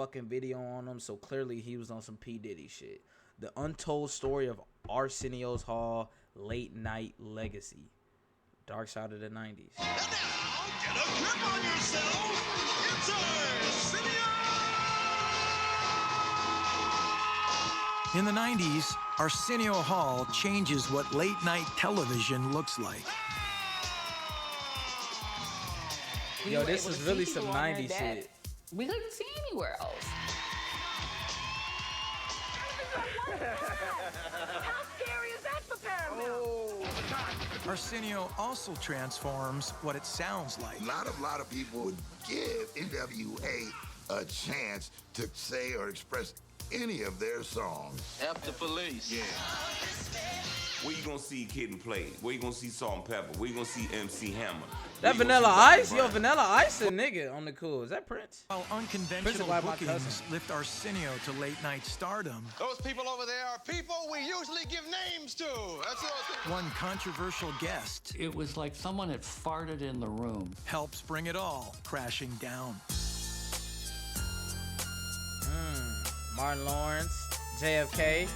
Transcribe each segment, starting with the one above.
fucking video on him, so clearly he was on some P. Diddy shit. The untold story of Arsenio's Hall late night legacy. Dark side of the 90s. And now, get a grip on yourself. It's Arsenio! In the 90s, Arsenio Hall changes what late-night television looks like. Yo, this is really some 90s shit. We couldn't see anywhere else. How scary is that for Paramount? Arsenio also transforms what it sounds like. Not a lot of people would give NWA a chance to say or express any of their songs. F the Police. Yeah. Where you gonna see Kid and Play? Where you gonna see Salt-N-Pepa? Where you gonna see MC Hammer? That Vanilla Ice? Yo, Vanilla Ice a nigga on the cool. Is that Prince? While unconventional bookings lift Arsenio to late-night stardom, Those people over there are people we usually give names to. That's all. one controversial guest It was like someone had farted in the room. helps bring it all crashing down. Martin Lawrence, JFK.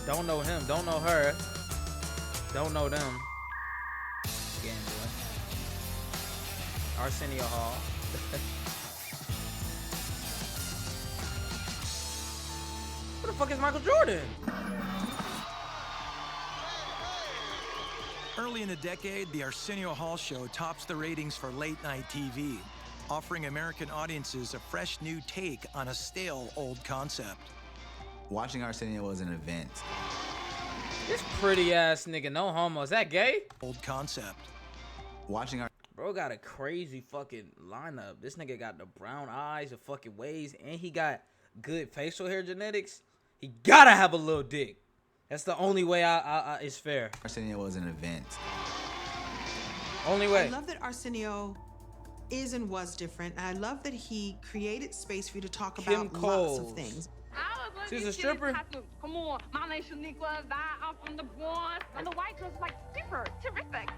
Don't know him. Don't know her. Don't know them. Game boy. Arsenio Hall. Who the fuck is Michael Jordan? Early in the decade, the Arsenio Hall Show tops the ratings for late-night TV, offering American audiences a fresh new take on a stale old concept. Watching Arsenio was an event. This pretty ass nigga, no homo. Is that gay? Old concept. Watching our Bro got a crazy fucking lineup. This nigga got the brown eyes, the fucking waves, and he got good facial hair genetics. He gotta have a little dick. That's the only way I it's fair. Arsenio was an event. Only way. I love that Arsenio is and was different. And I love that he created space for you to talk Kim about lots Coles. of things. She's a stripper? Come on, my name's Shaniqua. I'm from the Bronx. And the white girl's like super terrific.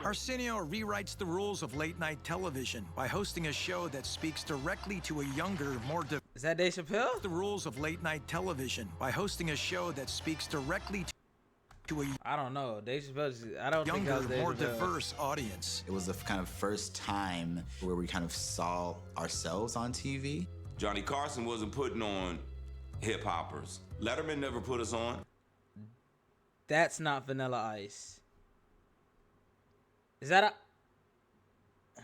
Arsenio rewrites the rules of late-night television by hosting a show that speaks directly to a younger, more Is that Dave Chappelle? the rules of late-night television by hosting a show that speaks directly to a I don't know. Dave Chappelle. I don't think that younger, was Dave more Chappelle. diverse audience. It was the kind of first time where we kind of saw ourselves on TV. Johnny Carson wasn't putting on hip hoppers. Letterman never put us on. That's not Vanilla Ice. Is that a?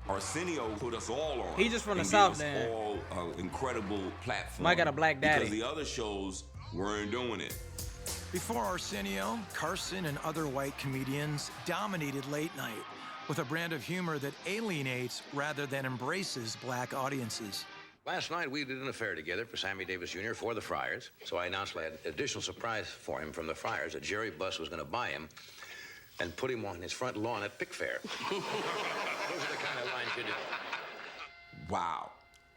Arsenio put us all on. He just from the and South, gave us then. all an incredible platform. Mike got a black daddy. Because the other shows weren't doing it. Before Arsenio, Carson and other white comedians dominated late night with a brand of humor that alienates rather than embraces black audiences. Last night, we did an affair together for Sammy Davis Jr. for the Friars. So I announced I had an additional surprise for him from the Friars that Jerry Buss was going to buy him and put him on his front lawn at Pick Fair. Those are the kind of lines you do. Wow.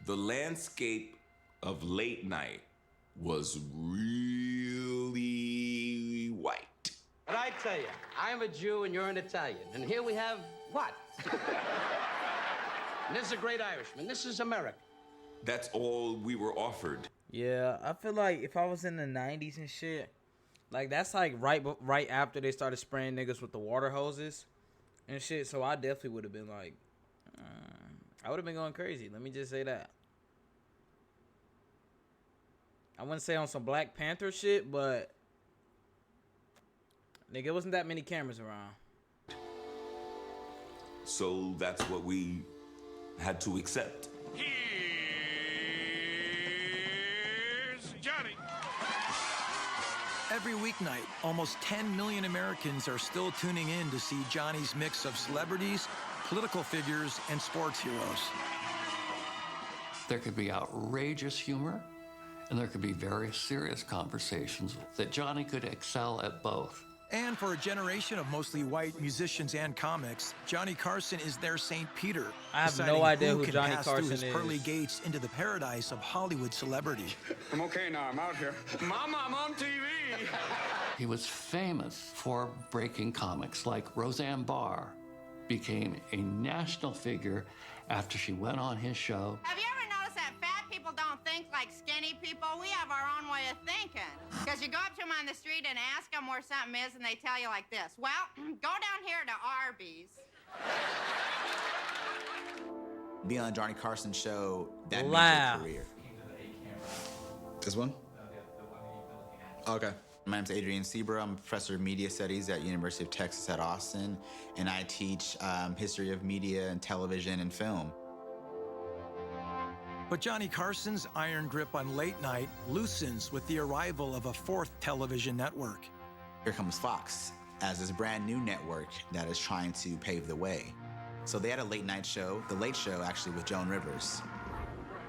The landscape of late night was really white. But I tell you, I'm a Jew and you're an Italian. And here we have what? And this is a great Irishman. This is America. That's all we were offered. Yeah, I feel like if I was in the 90s and shit, like that's like right after they started spraying niggas with the water hoses and shit. So I definitely would have been like, I would have been going crazy. Let me just say that. I wouldn't say on some Black Panther shit, but nigga, it wasn't that many cameras around. So that's what we had to accept. Here's Johnny. Every weeknight, almost 10 million Americans are still tuning in to see Johnny's mix of celebrities, political figures, and sports heroes. There could be outrageous humor, and there could be very serious conversations that Johnny could excel at both. And for a generation of mostly white musicians and comics, Johnny Carson is their St. Peter. I have deciding no idea who can Johnny pass Carson through his is. pearly gates into the paradise of Hollywood celebrity. I'm okay now. I'm out here. Mama, I'm on TV. He was famous for breaking comics, like Roseanne Barr became a national figure after she went on his show. Have you ever you thinking? Because you go up to them on the street and ask them where something is, and they tell you like this. Well, go down here to Arby's. Being on Johnny Carson show, that Wow. made your career. This one? Okay. My name's Adrian Sieber. I'm a professor of media studies at University of Texas at Austin, and I teach history of media and television and film. But Johnny Carson's iron grip on late night loosens with the arrival of a fourth television network. Here comes Fox as this brand new network that is trying to pave the way. So they had a late night show, The Late Show, actually, with Joan Rivers.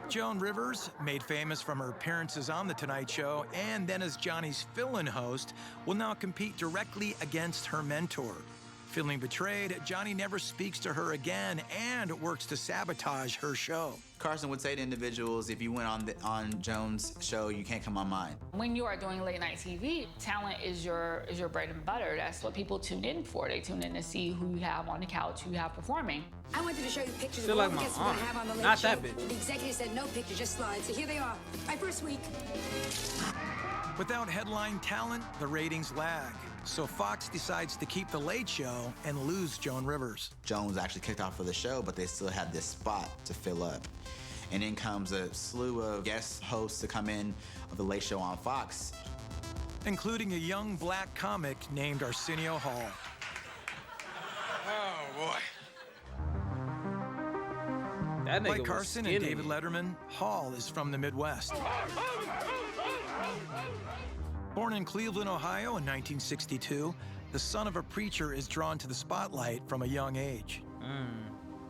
Joan Rivers, made famous from her appearances on The Tonight Show and then as Johnny's fill-in host, will now compete directly against her mentor. Feeling betrayed, Johnny never speaks to her again and works to sabotage her show. Carson would say to individuals, if you went on Joan's show, you can't come on mine. When you are doing late night TV, talent is your bread and butter. That's what people tune in for. They tune in to see who you have on the couch, who you have performing. I wanted to show you pictures Feel of like all the my guests we're going to aunt. have on the Late Not Show. that bitch. The executive said no pictures, just slides. So here they are. My first week. Without headline talent, the ratings lag. So Fox decides to keep The Late Show and lose Joan Rivers. Joan was actually kicked off of the show, but they still had this spot to fill up. And in comes a slew of guest hosts to come in of The Late Show on Fox. Including a young black comic named Arsenio Hall. Oh, boy. That nigga Like was Carson skinny. and David Letterman, Hall is from the Midwest. Born in Cleveland, Ohio in 1962, the son of a preacher is drawn to the spotlight from a young age.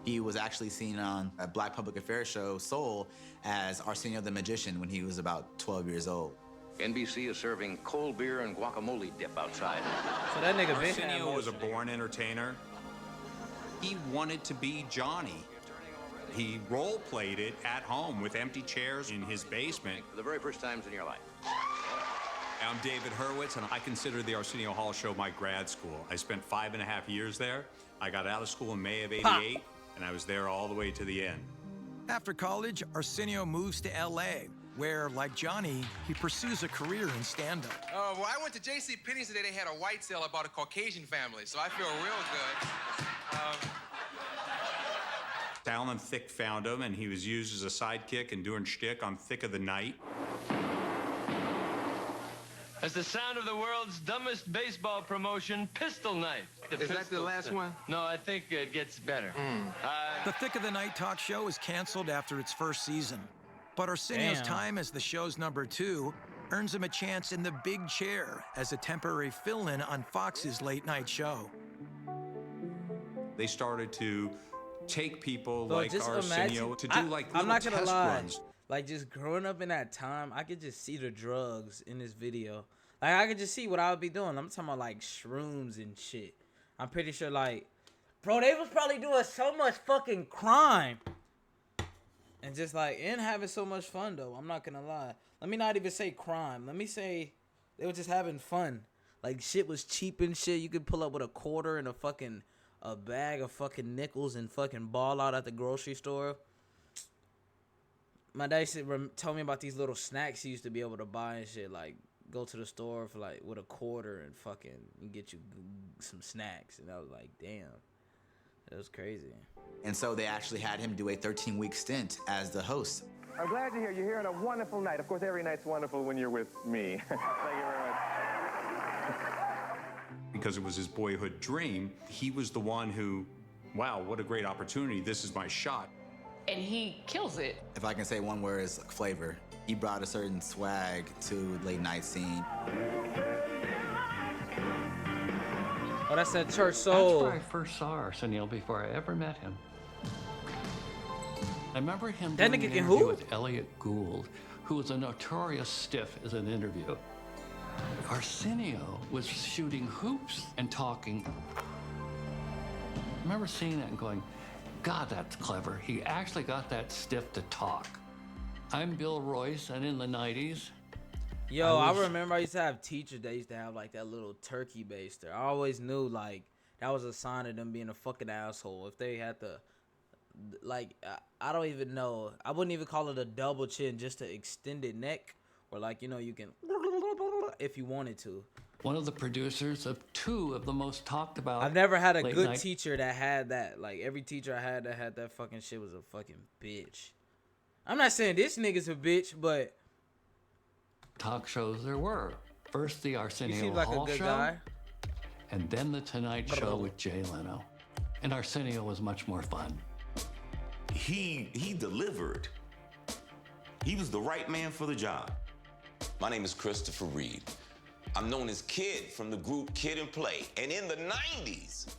He was actually seen on a Black Public Affairs show, Soul, as Arsenio the Magician when he was about 12 years old. NBC is serving cold beer and guacamole dip outside. So that nigga been had Arsenio was a motion. born entertainer. He wanted to be Johnny. He role-played it at home with empty chairs in his basement. For the very first times in your life. I'm David Hurwitz, and I consider the Arsenio Hall Show my grad school. I spent 5.5 years there. I got out of school in May of '88, and I was there all the way to the end. After college, Arsenio moves to LA, where, like Johnny, he pursues a career in stand-up. Well, I went to J.C. Penney's today. They had a white sale about a Caucasian family, so I feel real good. Alan Thicke found him, and he was used as a sidekick and doing shtick on Thick of the Night. As the sound of the world's dumbest baseball promotion, Pistol Knife. Is that the last one? No, I think it gets better. The Thick of the Night talk show was canceled after its first season. But Arsenio's Damn. time as the show's number 2 earns him a chance in the big chair as a temporary fill-in on Fox's late night show. They started to take people Bro, like just Arsenio imagine- to do like little I'm not gonna test lie. runs. Like just growing up in that time, I could just see the drugs in this video. Like I could just see what I would be doing. I'm talking about like shrooms and shit. I'm pretty sure like, bro, they was probably doing so much fucking crime. And just like, and having so much fun though. I'm not gonna lie. Let me not even say crime. Let me say they were just having fun. Like shit was cheap and shit. You could pull up with a quarter and a bag of fucking nickels and fucking ball out at the grocery store. My dad used to tell me about these little snacks he used to be able to buy and shit. Like go to the store for like with a quarter and fucking get you some snacks. And I was like, damn, that was crazy. And so they actually had him do a 13-week stint as the host. I'm glad to hear you're here on a wonderful night. Of course, every night's wonderful when you're with me. Thank you very much. Because it was his boyhood dream, he was the one who, wow, what a great opportunity. This is my shot. And he kills it. If I can say one word, it's flavor. He brought a certain swag to the late night scene. Oh, that's that church soul. That's where I first saw Arsenio before I ever met him. I remember him That doing nigga an can interview hoop? with Elliot Gould, who was a notorious stiff as an interview. Arsenio was shooting hoops and talking. I remember seeing that and going, God, that's clever. He actually got that stiff to talk. I'm Bill Royce, and in the 90s, Yo, I remember I used to have teachers that used to have like that little turkey baster. I always knew like that was a sign of them being a fucking asshole. If they had to, like, I don't even know. I wouldn't even call it a double chin, just an extended neck or like, you know, you can if you wanted to. One of the producers of 2 of the most talked about. I've never had a late good night teacher that had that. Like, every teacher I had that had that fucking shit was a fucking bitch. I'm not saying this nigga's a bitch, but talk shows there were. First the he Arsenio seems like a Hall good show, guy. and then the Tonight Show with Jay Leno. And Arsenio was much more fun. He delivered. He was the right man for the job. My name is Christopher Reed. I'm known as Kid from the group Kid and Play. And in the 90s,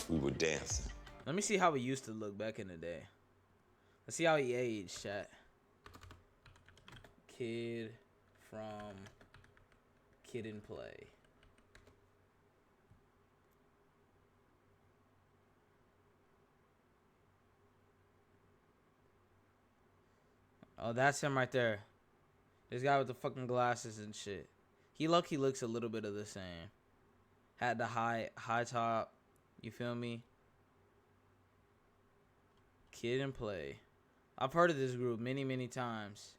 we were dancing. Let me see how he used to look back in the day. Let's see how he aged, chat. Kid from Kid and Play. Oh, that's him right there. This guy with the fucking glasses and shit. He looks a little bit of the same. Had the high top. You feel me? Kid and Play. I've heard of this group many, many times.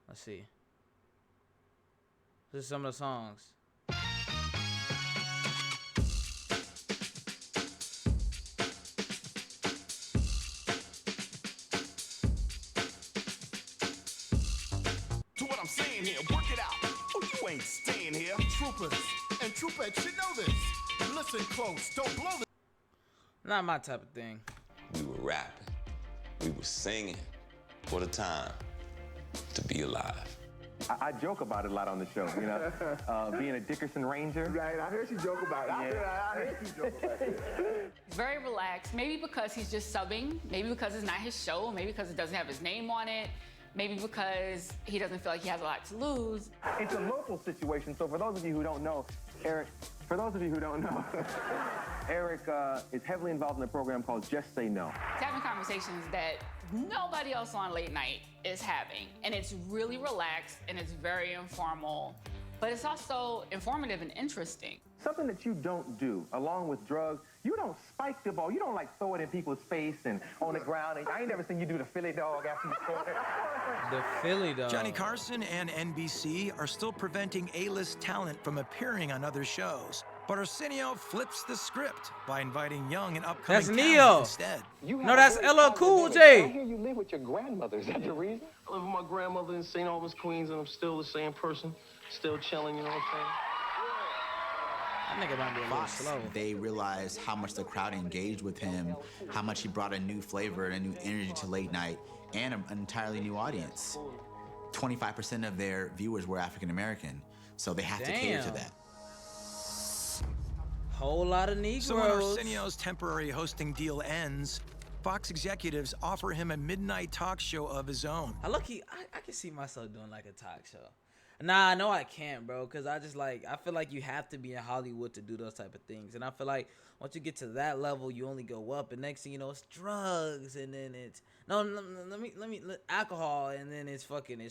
Let's see. This is some of the songs. To what I'm saying here, work it out. Oh, you ain't staying here. Troopers and troopettes should know this. Listen close, don't blow this. Not my type of thing. We were rapping. We were singing. What a time to be alive. I joke about it a lot on the show, you know, being a Dickerson Ranger. Right, I heard you joke about it. Yeah. I heard you joke about it. He's very relaxed. Maybe because he's just subbing. Maybe because it's not his show. Maybe because it doesn't have his name on it. Maybe because he doesn't feel like he has a lot to lose. It's a local situation, so for those of you who don't know, Eric is heavily involved in a program called Just Say No. He's having conversations that nobody else on late night is having. And it's really relaxed and it's very informal, but it's also informative and interesting. Something that you don't do, along with drugs, you don't spike the ball. You don't like throw it in people's face and on the ground. And I ain't never seen you do the Philly dog after you score. The Philly dog. Johnny Carson and NBC are still preventing A-list talent from appearing on other shows. But Arsenio flips the script by inviting young and upcoming That's talent Neo. instead. No, that's LL Cool J. I hear you live with your grandmother. Is that the reason? I live with my grandmother in St. Albans, Queens, and I'm still the same person, still chilling, you know what I'm saying? That nigga might be a little Fox, slow. they realized how much the crowd engaged with him, how much he brought a new flavor and a new energy to late night, and an entirely new audience. 25% of their viewers were African American, so they have to cater to Damn. that. Whole lot of Negroes. So when Arsenio's temporary hosting deal ends, Fox executives offer him a midnight talk show of his own. I can see myself doing like a talk show. Nah, no, I can't, bro. Cause I feel like you have to be in Hollywood to do those type of things, and I feel like once you get to that level, you only go up, and next thing you know, it's drugs, and then it's alcohol, and then it's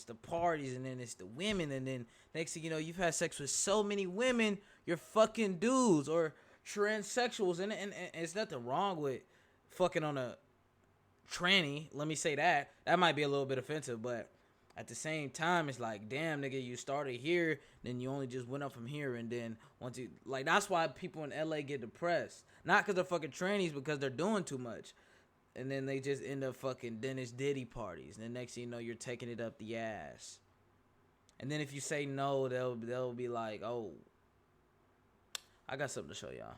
the parties, and then it's the women, and then next thing you know, you've had sex with so many women, you're fucking dudes or transsexuals, and it's nothing wrong with fucking on a tranny. Let me say that might be a little bit offensive, but at the same time, it's like, damn, nigga, you started here, then you only just went up from here, and then once you, like, that's why people in LA get depressed. Not because they're fucking trannies, because they're doing too much. And then they just end up fucking Dennis Diddy parties. And then next thing you know, you're taking it up the ass. And then if you say no, they'll be like, oh, I got something to show y'all.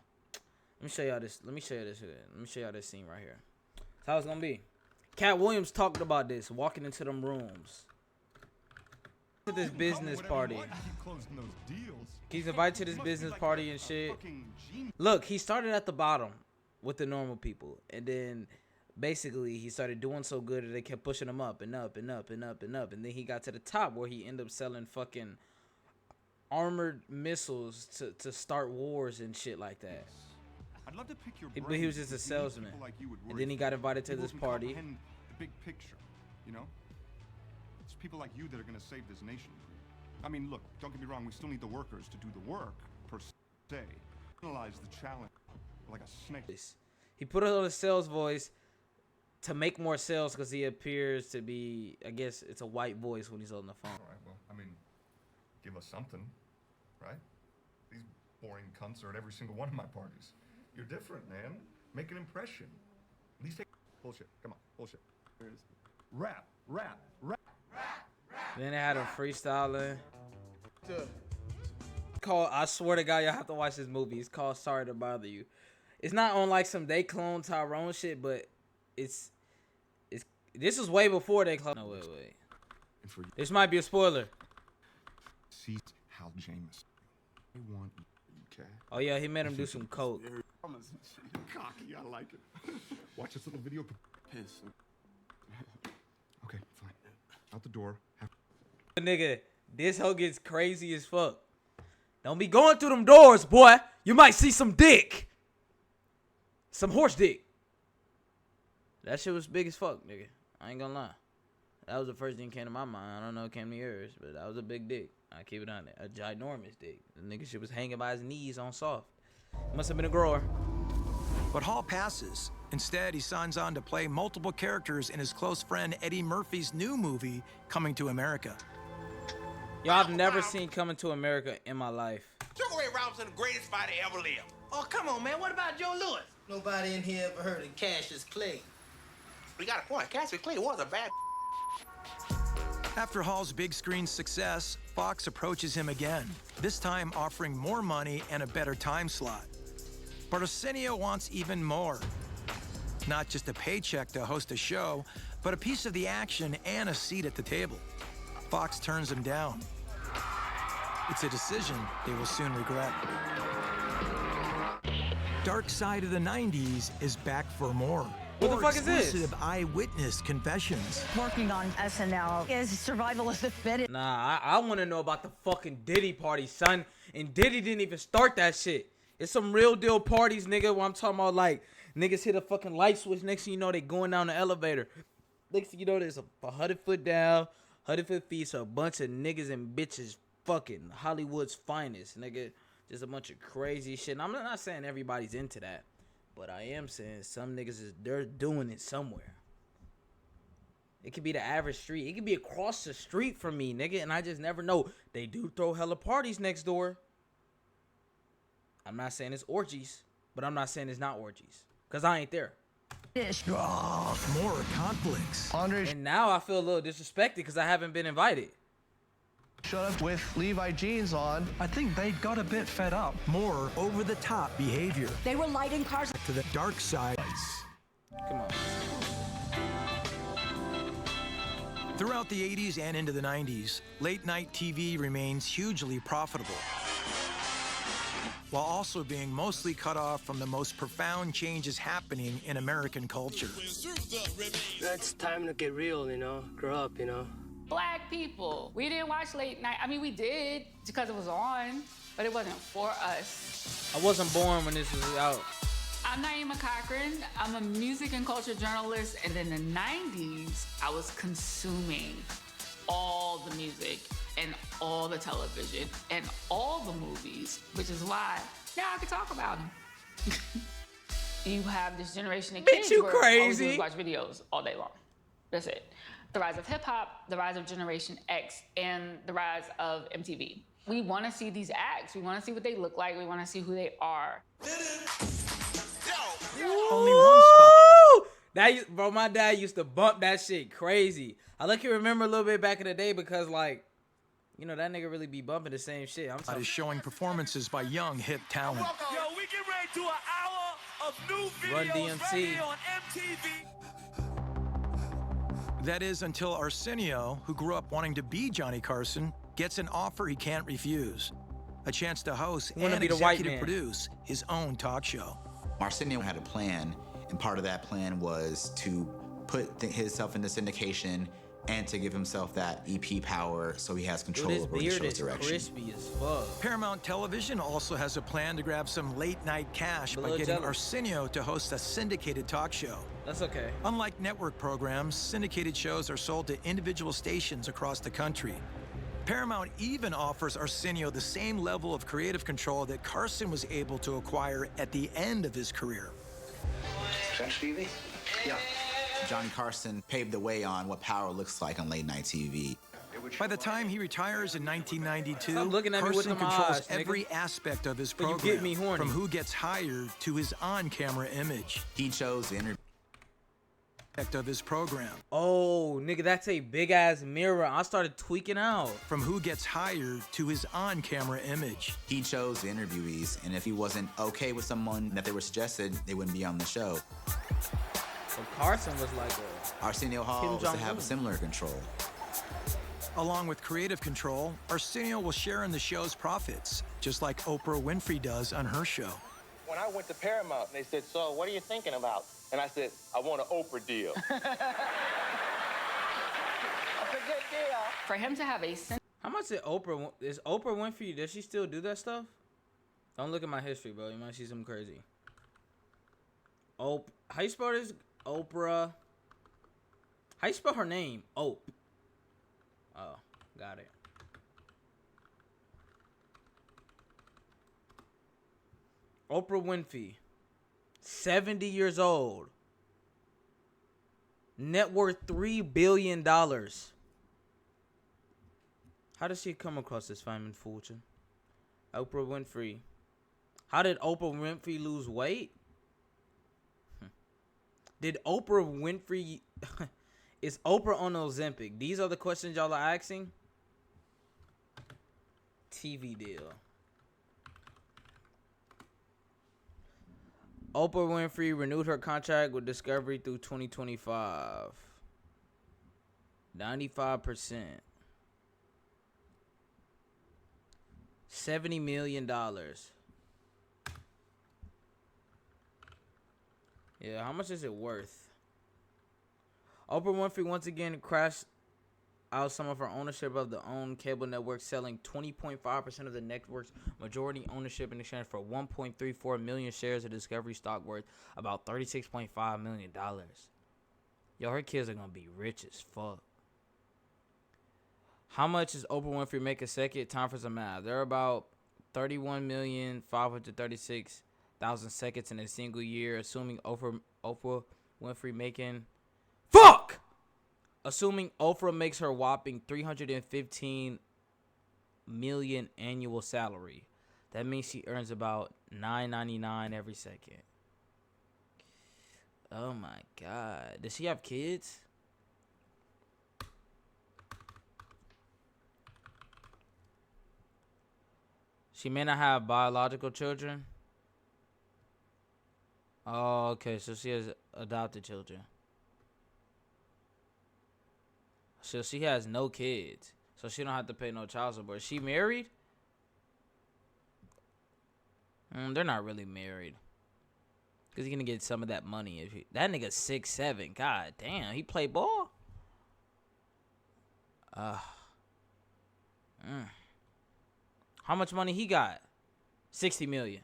Let me show y'all this. Let me show y'all this scene right here. That's how it's gonna be. Cat Williams talked about this, walking into them rooms. To this business party. He's invited to this business party and shit. Look, he started at the bottom with the normal people, and then basically he started doing so good that they kept pushing him up and up and up and up and up, and then he got to the top where he ended up selling fucking armored missiles to start wars and shit like that. I'd love to pick your But he was just a salesman, and then he got invited to this party. The big picture, you know. It's people like you that are going to save this nation. I mean, look, don't get me wrong. We still need the workers to do the work per se. Analyze the challenge like a snake. He put it on a sales voice, to make more sales because he appears to be, I guess it's a white voice when he's on the phone. All right, well, I mean, give us something, right? These boring cunts are at every single one of my parties. You're different, man. Make an impression. At least take bullshit. Come on, bullshit. Here it is. Rap. Then they had him freestyling. I swear to God, y'all have to watch this movie. It's called Sorry to Bother You. It's not on like some they clone Tyrone shit, but it's this is way before they clone. No, wait. This might be a spoiler. See Hal James. I want you, Oh yeah, he made him do some coke. Cocky, I like it. Watch this little video. Piss. Okay, fine. Out the door. Nigga, this hoe gets crazy as fuck. Don't be going through them doors, boy. You might see some dick. Some horse dick. That shit was big as fuck, nigga. I ain't gonna lie. That was the first thing that came to my mind. I don't know if it came to yours, but that was a big dick. I keep it on there. A ginormous dick. The nigga shit was hanging by his knees on soft. Must have been a grower. But Hall passes. Instead, he signs on to play multiple characters in his close friend Eddie Murphy's new movie, Coming to America. Y'all have never seen Coming to America in my life. Sugar Ray Robinson, the greatest fighter ever lived. Oh, come on, man. What about Joe Louis? Nobody in here ever heard of Cassius Clay. We got a point. Cassius Clay was a bad. After Hall's big screen success, Fox approaches him again, this time offering more money and a better time slot. But Arsenio wants even more. Not just a paycheck to host a show, but a piece of the action and a seat at the table. Fox turns him down. It's a decision they will soon regret. Dark Side of the 90s is back for more. What the fuck is this? Exclusive eyewitness confessions. Working on SNL is survival of the fittest. Nah, I want to know about the fucking Diddy party, son. And Diddy didn't even start that shit. It's some real deal parties, nigga, where I'm talking about like niggas hit a fucking light switch. Next thing you know, they going down the elevator. Next thing you know, there's a 100 foot down, 100 feet, so a bunch of niggas and bitches fucking Hollywood's finest, nigga. Just a bunch of crazy shit. And I'm not saying everybody's into that, but I am saying some niggas they're doing it somewhere. It could be the average street. It could be across the street from me, nigga, and I just never know. They do throw hella parties next door. I'm not saying it's orgies, but I'm not saying it's not orgies, because I ain't there. More conflicts. And now I feel a little disrespected because I haven't been invited. Shut up with Levi jeans on. I think they got a bit fed up. More over-the-top behavior. They were lighting cars. To the dark side. Come on. Throughout the 80s and into the 90s, late-night TV remains hugely profitable, while also being mostly cut off from the most profound changes happening in American culture. It's time to get real, you know, grow up, you know. Black people, we didn't watch late night. I mean, we did because it was on, but it wasn't for us. I wasn't born when this was out. I'm Naima Cochran. I'm a music and culture journalist, and in the 90s, I was consuming all the music and all the television and all the movies, which is why now I can talk about them. You have this generation of kids you where crazy. all we do is watch videos all day long. That's it. The rise of hip hop, the rise of Generation X, and the rise of MTV. We want to see these acts. We want to see what they look like. We want to see who they are. Only one spot. Bro, my dad used to bump that shit crazy. I can remember a little bit back in the day because, like, you know, that nigga really be bumping the same shit. I'm talking. Is showing performances by young hip talent. Yo, we get ready to an hour of new Run videos DMC. right here on MTV. That is until Arsenio, who grew up wanting to be Johnny Carson, gets an offer he can't refuse. A chance to host and be the white executive man. produce his own talk show. Arsenio had a plan, and part of that plan was to put himself into syndication and to give himself that EP power so he has control Dude, his over the beard show's is direction. crispy as fuck. Paramount Television also has a plan to grab some late-night cash A by little getting jealous. Arsenio to host a syndicated talk show. That's okay. Unlike network programs, syndicated shows are sold to individual stations across the country. Paramount even offers Arsenio the same level of creative control that Carson was able to acquire at the end of his career. Is that Stevie? Yeah. Johnny Carson paved the way on what power looks like on late night TV. By the time he retires in 1992, Stop looking at me with Carson them controls eyes, nigga. every aspect of his But you program, get me horny. from who gets hired to his on-camera image. He chose the interview Of his program. Oh, nigga, that's a big ass mirror. I started tweaking out. From who gets hired to his on-camera image. He chose the interviewees, and if he wasn't okay with someone that they were suggested, they wouldn't be on the show. So Carson was like a Arsenio Hall Kim was to have Jong-un. a similar control. Along with creative control, Arsenio will share in the show's profits, just like Oprah Winfrey does on her show. When I went to Paramount, they said, so what are you thinking about? And I said, I want an Oprah deal. That's a good deal. For him to have a How much did Oprah? Is Oprah Winfrey? Does she still do that stuff? Don't look at my history, bro. You might see something crazy. How you spell this? Oprah. How you spell her name? Oh, got it. Oprah Winfrey, 70 years old. Net worth $3 billion. How does she come across this fame and fortune? Oprah Winfrey. How did Oprah Winfrey lose weight? Did Oprah Winfrey... Is Oprah on Ozempic? These are the questions y'all are asking. TV deal. Oprah Winfrey renewed her contract with Discovery through 2025. 95%. $70 million. Yeah, how much is it worth? Oprah Winfrey once again crashed out some of her ownership of the owned cable network, selling 20.5% of the network's majority ownership in exchange for 1.34 million shares of Discovery stock worth about $36.5 million. Yo, her kids are going to be rich as fuck. How much does Oprah Winfrey make a second? Time for some math. There are about 31,536,000 seconds in a single year, assuming Oprah Winfrey making... Fuck! Assuming Oprah makes her whopping $315 million annual salary. That means she earns about $9.99 every second. Oh my God. Does she have kids? She may not have biological children. Oh, okay. So she has adopted children. So she has no kids. So she don't have to pay no child support. Is she married? They're not really married. Because he's going to get some of that money. If that nigga's 6'7". God damn. He play ball? How much money he got? 60 million.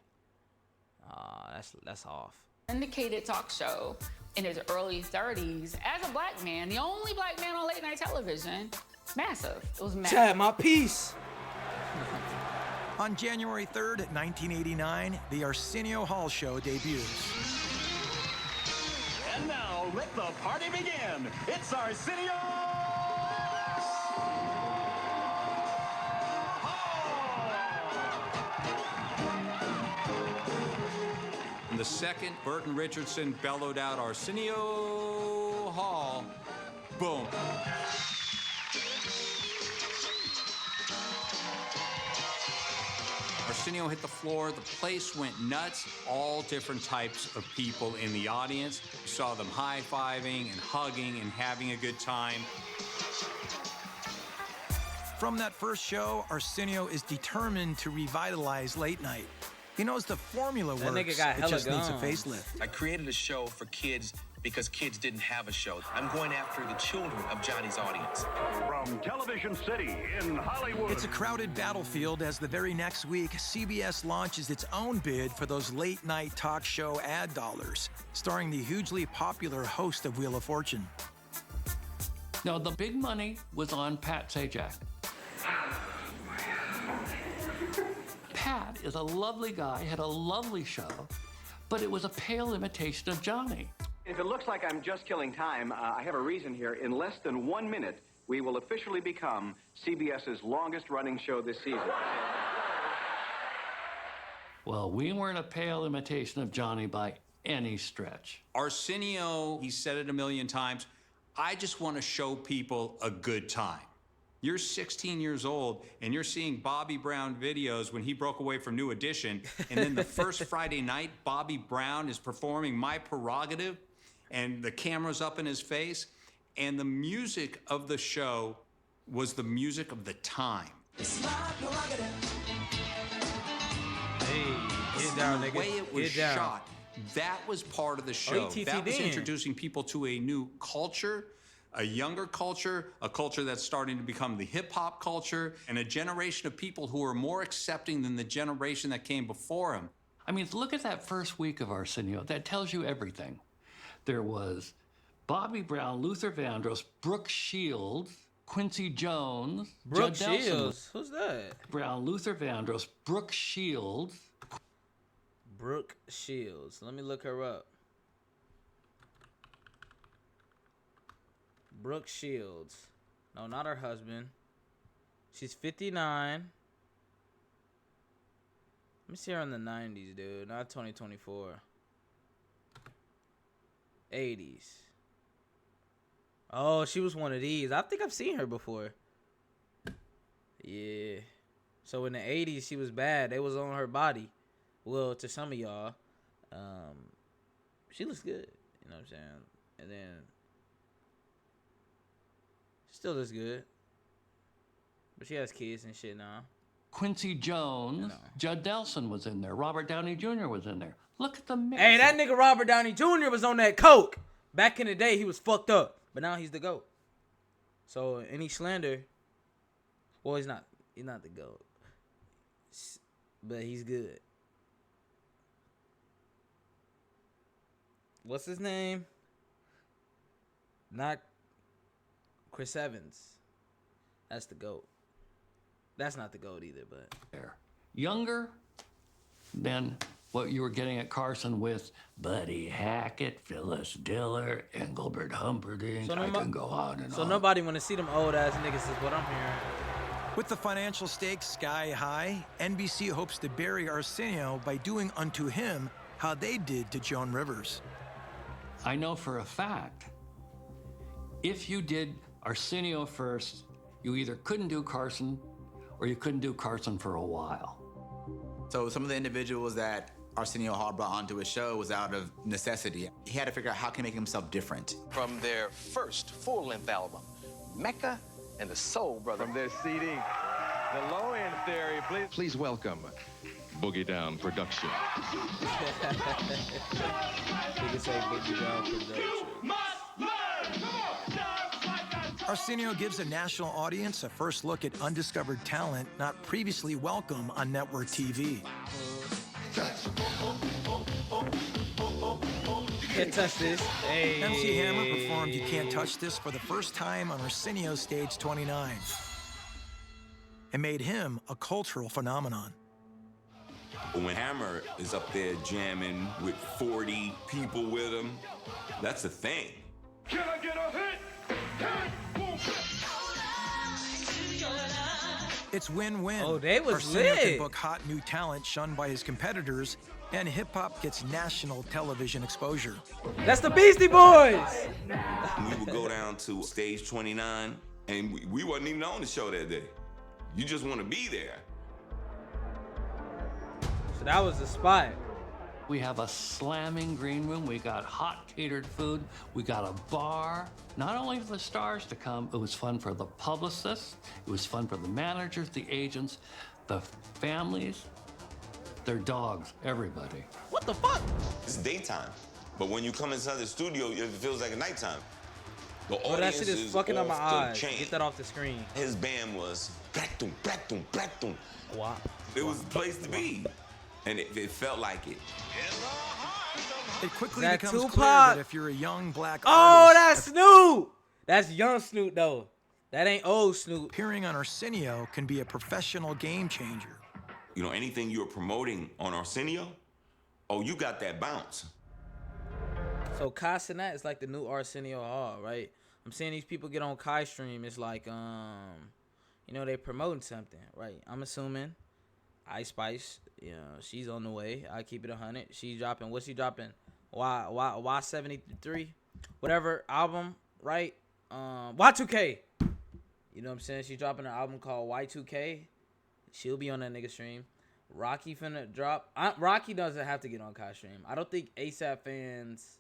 That's off. syndicated talk show in his early 30s as a black man, the only black man on late night television. Massive. It was massive. Chad, my piece. On January 3rd, 1989, the Arsenio Hall Show debuts. And now, let the party begin. It's Arsenio And the second Burton Richardson bellowed out Arsenio Hall, boom. Arsenio hit the floor, the place went nuts, all different types of people in the audience. You saw them high-fiving and hugging and having a good time. From that first show, Arsenio is determined to revitalize late night. He knows the formula That works, nigga got it hella just needs a guns. facelift. I created a show for kids because kids didn't have a show. I'm going after the children of Johnny's audience. From Television City in Hollywood. It's a crowded battlefield as the very next week, CBS launches its own bid for those late-night talk show ad dollars, starring the hugely popular host of Wheel of Fortune. No, the big money was on Pat Sajak. Pat is a lovely guy, had a lovely show, but it was a pale imitation of Johnny. If it looks like I'm just killing time, I have a reason here. In less than 1 minute, we will officially become CBS's longest-running show this season. Well, we weren't a pale imitation of Johnny by any stretch. Arsenio, he said it a million times, I just want to show people a good time. You're 16 years old, and you're seeing Bobby Brown videos when he broke away from New Edition, and then the first Friday night, Bobby Brown is performing My Prerogative, and the camera's up in his face, and the music of the show was the music of the time. Hey, get down, nigga. The way it was Get down. shot, that was part of the show. OTT That was then. introducing people to a new culture, a younger culture, a culture that's starting to become the hip-hop culture, and a generation of people who are more accepting than the generation that came before him. I mean, look at that first week of Arsenio. That tells you everything. There was Bobby Brown, Luther Vandross, Brooke Shields, Quincy Jones, Brooke Judd Nelson. Shields. Who's that? Brown, Luther Vandross, Brooke Shields. Brooke Shields. Let me look her up. Brooke Shields. No, not her husband. She's 59. Let me see her in the 90s, dude. Not 2024. 80s. Oh, she was one of these. I think I've seen her before. Yeah. So in the 80s, she was bad. They was on her body. Well, to some of y'all, she looks good. You know what I'm saying? And then still looks good. But she has kids and shit now. Quincy Jones, Judd Nelson was in there. Robert Downey Jr. was in there. Look at the mix. Hey, that nigga Robert Downey Jr. was on that coke. Back in the day, he was fucked up. But now he's the GOAT. So any slander, well, he's not the GOAT. But he's good. What's his name? Not Chris Evans. That's the GOAT. That's not the GOAT either, but Younger than what you were getting at Carson with Buddy Hackett, Phyllis Diller, Engelbert Humperdinck. I can go on and so on. nobody want to see them old ass niggas is what I'm hearing. With the financial stakes sky high, NBC hopes to bury Arsenio by doing unto him how they did to Joan Rivers. I know for a fact, if you did Arsenio first, you either couldn't do Carson or you couldn't do Carson for a while. So some of the individuals that Arsenio Hall brought onto his show was out of necessity. He had to figure out how can he make himself different. From their first full-length album, Mecca and the Soul Brother. From their CD, The Low End Theory, please. Please welcome Boogie Down Production. Nigga say Boogie Down Production. Arsenio gives a national audience a first look at undiscovered talent not previously welcome on network TV. Can't touch this. Hey. MC Hammer performed You Can't Touch This for the first time on Arsenio's Stage 29. It made him a cultural phenomenon. When Hammer is up there jamming with 40 people with him, that's a thing. Can I get a hit? It's win-win. Oh, they was Arsenio lit. can book hot new talent shunned by his competitors, and hip-hop gets national television exposure. That's the Beastie Boys! We would go down to Stage 29, and we wasn't even on the show that day. You just want to be there. So that was the spot. We have a slamming green room. We got hot catered food. We got a bar. Not only for the stars to come, it was fun for the publicists. It was fun for the managers, the agents, the families, their dogs, everybody. What the fuck? It's daytime, but when you come inside the studio, it feels like a nighttime. The Bro, that shit is fucking up my off the eyes. chain. Get that off the screen. His band was Braktum, Braktum, Braktum. Wow. It was the place to be, and it felt like it. It quickly That becomes Tupac? clear that if you're a young black Oh, artist, that's Snoop! That's young Snoop, though. That ain't old Snoop. appearing on Arsenio can be a professional game changer. You know, anything you're promoting on Arsenio, oh, you got that bounce. So Kai Cenat is like the new Arsenio Hall, right? I'm seeing these people get on Kai stream. It's like, you know, they promoting something, right? I'm assuming Ice Spice, you know, she's on the way. I keep it 100. She's dropping, what's she dropping? Y73, whatever album, right? Y2K. You know what I'm saying? She's dropping an album called Y2K. She'll be on that nigga stream. Rocky finna drop. Rocky doesn't have to get on Kai stream. I don't think ASAP fans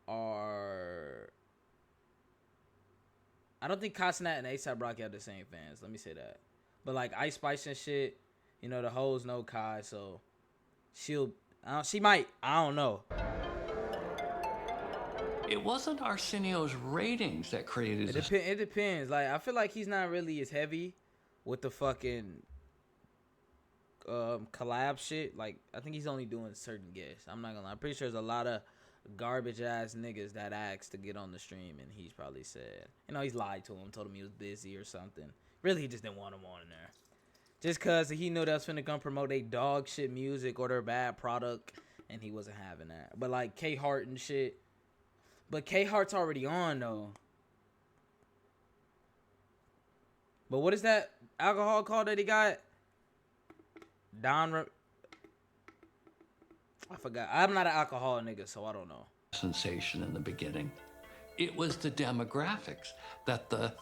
are. I don't think Kai Cenat and ASAP Rocky have the same fans. Let me say that. But like Ice Spice and shit, you know, the hoes know Kai, so she might. I don't know. It wasn't Arsenio's ratings that created this. It depends. Like, I feel like he's not really as heavy with the fucking collab shit. Like, I think he's only doing certain guests. I'm not gonna lie. I'm pretty sure there's a lot of garbage ass niggas that asked to get on the stream, and he's probably said, you know, he's lied to him, told him he was busy or something. Really, he just didn't want him on there. Just cause he knew that was finna come promote their dog shit music or their bad product, and he wasn't having that. But like K Hart and shit. But K Hart's already on though. But what is that alcohol called that he got? I forgot. I'm not an alcohol nigga, so I don't know. Sensation in the beginning. It was the demographics that the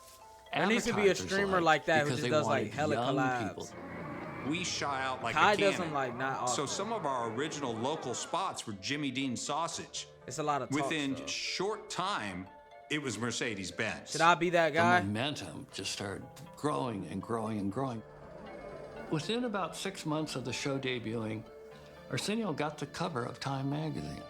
there needs to be a streamer like that who just does like hella collabs. People. We shot out like Kai a cannon. does them like not often. So some of our original local spots were Jimmy Dean Sausage. It's a lot of talk, Within though. short time, it was Mercedes-Benz. Should I be that guy? The momentum just started growing and growing and growing. Within about 6 months of the show debuting, Arsenio got the cover of Time magazine.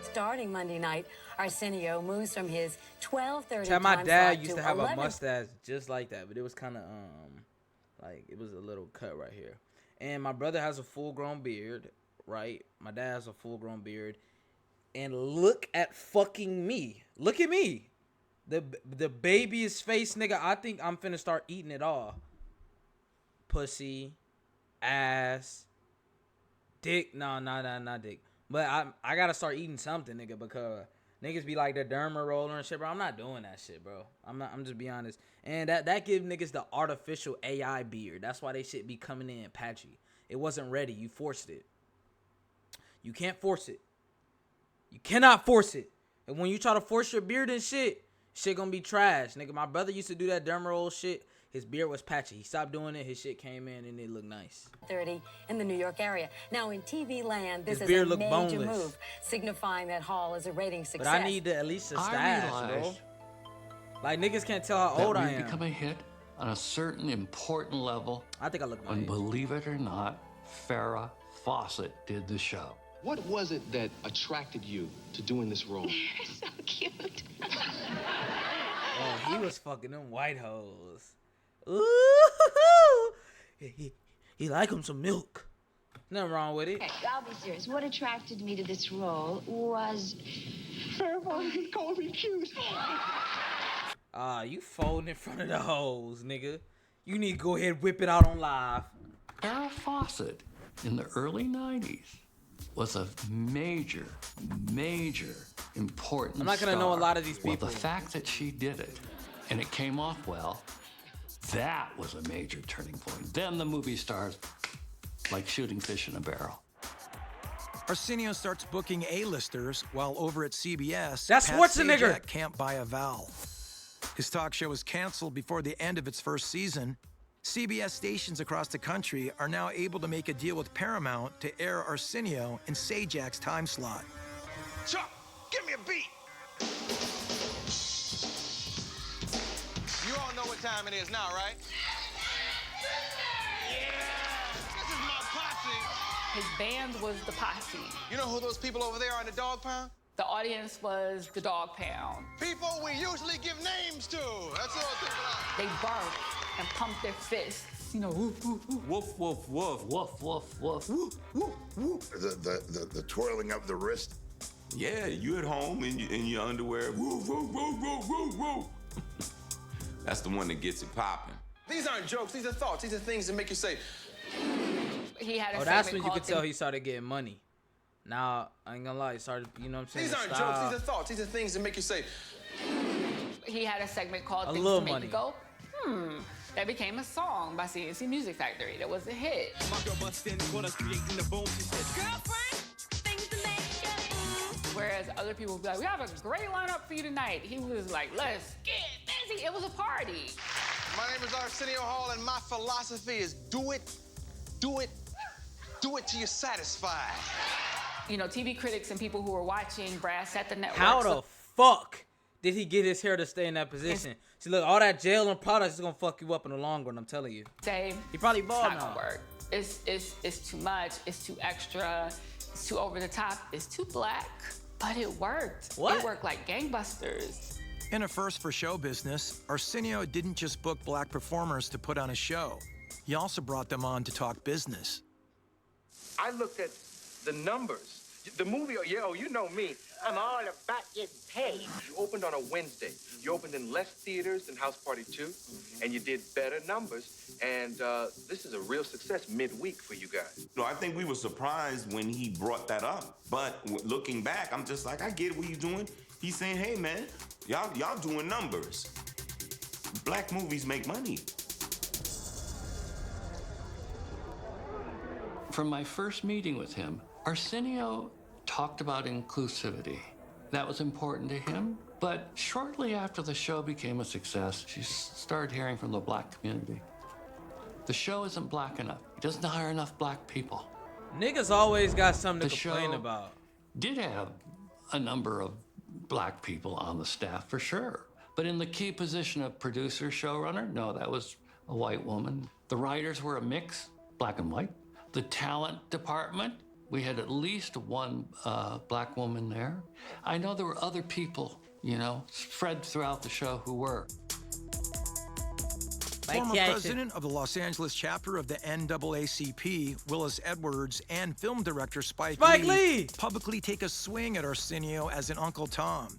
Starting Monday night, Arsenio moves from his 12:30 Tell my time dad slot used to to have 11. a mustache just like that, but it was kind of like it was a little cut right here. And my brother has a full-grown beard, right? My dad has a full-grown beard, and look at fucking me. Look at me, the babyest face, nigga. I think I'm finna start eating it all. Pussy, ass, dick. No, not dick. But I gotta start eating something, nigga, because niggas be like the derma roller and shit, bro. I'm not doing that shit, bro. I'm just be honest. And that give niggas the artificial AI beard. That's why they shit be coming in patchy. It wasn't ready. You forced it. You can't force it. You cannot force it. And when you try to force your beard and shit gonna be trash, nigga. My brother used to do that derma roll shit. His beard was patchy. He stopped doing it. His shit came in and it looked nice. 30 in the New York area. Now in TV land, this His is beard a look major boneless. move, signifying that Hall is a rating success. But I need at least a stash, bro. Like, niggas can't tell how old I am. Become a hit on a certain important level. I think I look my And age. believe it or not, Farrah Fawcett did the show. What was it that attracted you to doing this role? You're so cute. Oh, he was fucking them white hoes. Ooh, he like him some milk. Nothing wrong with it. Okay, I'll be serious. What attracted me to this role was Farrah called me cute. You folding in front of the hoes, nigga. You need to go ahead and whip it out on live. Farrah Fawcett in the early 90s was a major important I'm not gonna know a lot of these Well, people. the fact that she did it and it came off well, that was a major turning point. Then the movie stars like shooting fish in a barrel. Arsenio starts booking A-listers while over at CBS, That's Pat Schwarzenegger. Sajak can't buy a vowel. His talk show was canceled before the end of its first season. CBS stations across the country are now able to make a deal with Paramount to air Arsenio in Sajak's time slot. Chuck, give me a beat. You all know what time it is now, right? Yeah! This is my posse. His band was the Posse. You know who those people over there are in the dog pound? The audience was the Dog Pound. People we usually give names to. That's all people are. They barked and pumped their fists. You know, woof, woof, woof. Woof, woof, woof. Woof, woof, woof. The twirling of the wrist. Yeah, you at home in your underwear. Woo, woo, woo, woo, woo, woo. That's the one that gets it popping. These aren't jokes. These are thoughts. These are things that make you say. He had a Oh, that's segment when you could called tell he started getting money. Now, I ain't gonna lie, it started, you know what I'm saying? These the aren't style. jokes, these are thoughts. These are things that make you say, He had a segment called A Things Little to Make Money. You Go, That became a song by CNC Music Factory. That was a hit. My girl bust in, caught us creating the boom. She said, girlfriend, things to make you. Whereas other people would be like, we have a great lineup for you tonight. He was like, let's get busy. It was a party. my name is Arsenio Hall, and my philosophy is do it till you're satisfied. You know, TV critics and people who were watching brass at the network. How the fuck did he get his hair to stay in that position? See, look, all that gel and products is gonna fuck you up in the long run, I'm telling you. Say, He probably it's bald not now. gonna work. It's too much. It's too extra. It's too over the top. It's too black. But it worked. What? It worked like gangbusters. In a first for show business, Arsenio didn't just book black performers to put on a show. He also brought them on to talk business. I looked at the numbers. The movie, you know me. I'm all about getting paid. You opened on a Wednesday. You opened in less theaters than House Party 2, and you did better numbers. And this is a real success midweek for you guys. No, I think we were surprised when he brought that up. But looking back, I'm just like, I get what he's doing. He's saying, hey, man, y'all doing numbers. Black movies make money. From my first meeting with him, Arsenio talked about inclusivity. That was important to him. But shortly after the show became a success, she started hearing from the black community. The show isn't black enough. It doesn't hire enough black people. Niggas always got something to The complain show about. Did have a number of black people on the staff, for sure. But in the key position of producer, showrunner, no, that was a white woman. The writers were a mix, black and white. The talent department, we had at least one black woman there. I know there were other people, you know, spread throughout the show who were. Former president of the Los Angeles chapter of the NAACP, Willis Edwards, and film director Spike Lee publicly take a swing at Arsenio as an Uncle Tom.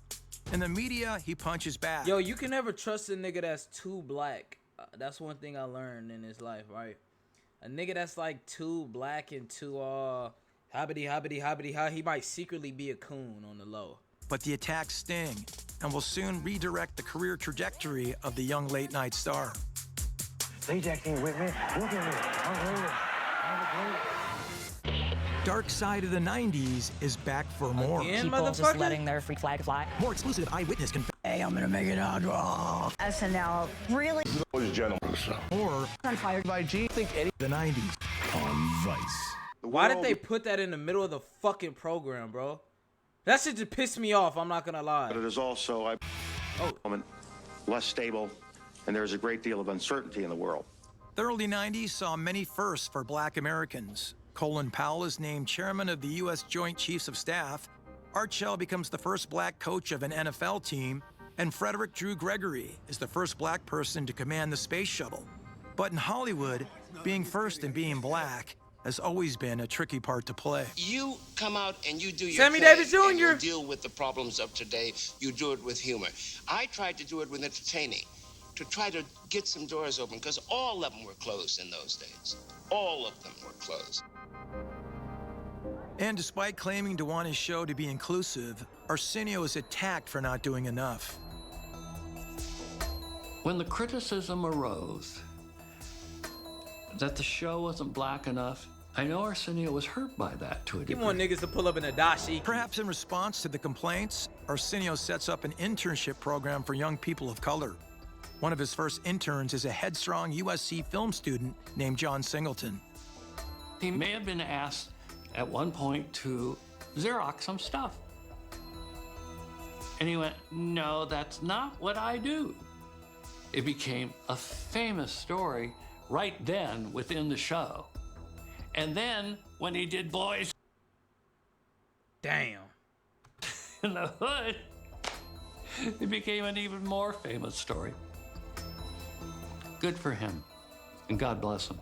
In the media, he punches back. Yo, you can never trust a nigga that's too black. That's one thing I learned in his life, right? A nigga that's like too black and too hobbity, he might secretly be a coon on the low. But the attacks sting and will soon redirect the career trajectory of the young late night star. Ajax ain't with me. Look at me. Dark Side of the 90s is back for more. People just letting their free flag fly. More exclusive eyewitness Hey, I'm gonna make it out. SNL, really? Those gentlemen, Or On fire by G. Think Eddie the 90s on Vice. Why did they put that in the middle of the fucking program, bro? That shit just pissed me off, I'm not gonna lie. But it is also less stable, and there is a great deal of uncertainty in the world. The early 90s saw many firsts for black Americans. Colin Powell is named chairman of the U.S. Joint Chiefs of Staff. Art Shell becomes the first black coach of an NFL team. And Frederick Drew Gregory is the first black person to command the space shuttle. But in Hollywood, being first and being black has always been a tricky part to play. You come out and you do your Sammy thing, Davis and Jr. you deal with the problems of today. You do it with humor. I tried to do it with entertaining, to try to get some doors open, because all of them were closed in those days. All of them were closed. And despite claiming to want his show to be inclusive, Arsenio is attacked for not doing enough. When the criticism arose that the show wasn't black enough, I know Arsenio was hurt by that to a He degree. want niggas to pull up in a dashi. Perhaps in response to the complaints, Arsenio sets up an internship program for young people of color. One of his first interns is a headstrong USC film student named John Singleton. He may have been asked at one point to Xerox some stuff. And he went, no, that's not what I do. It became a famous story right then within the show. And then when he did Boys Damn. in the Hood, it became an even more famous story. Good for him, and God bless him.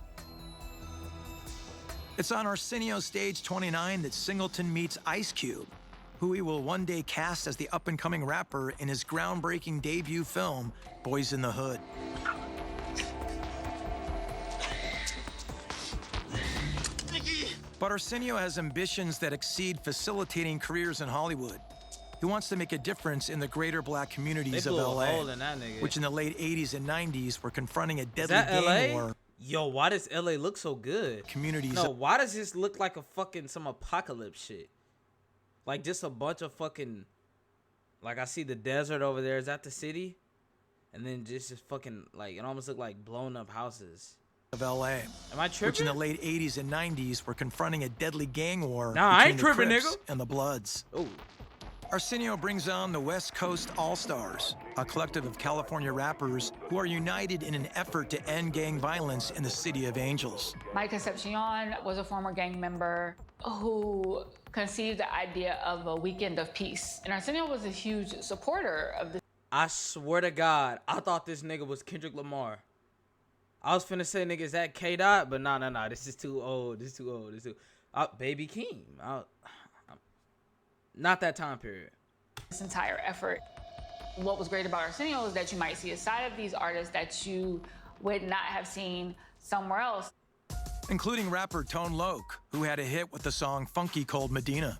It's on Arsenio Stage 29 that Singleton meets Ice Cube, who he will one day cast as the up-and-coming rapper in his groundbreaking debut film, Boys in the Hood. But Arsenio has ambitions that exceed facilitating careers in Hollywood. He wants to make a difference in the greater black communities of LA, which in the late 80s and 90s were confronting a deadly gang war. Yo, why does LA look so good? Communities. No, why does this look like a fucking some apocalypse shit? Like just a bunch of fucking, like I see the desert over there. Is that the city? And then just fucking like it almost look like blown up houses. Of LA. Am I tripping? Which in the late 80s and 90s were confronting a deadly gang war Nah, I between ain't tripping, the Crips nigga. and the Bloods. Oh. Arsenio brings on the West Coast All-Stars, a collective of California rappers who are united in an effort to end gang violence in the City of Angels. Mike Concepcion was a former gang member who conceived the idea of a weekend of peace. And Arsenio was a huge supporter of this. I swear to God, I thought this nigga was Kendrick Lamar. I was finna say, nigga, is that K-Dot? But nah, this is too old. This is too old. This is too... Baby Keem. Not that time period. This entire effort. What was great about Arsenio is that you might see a side of these artists that you would not have seen somewhere else. Including rapper Tone Loc, who had a hit with the song Funky Cold Medina.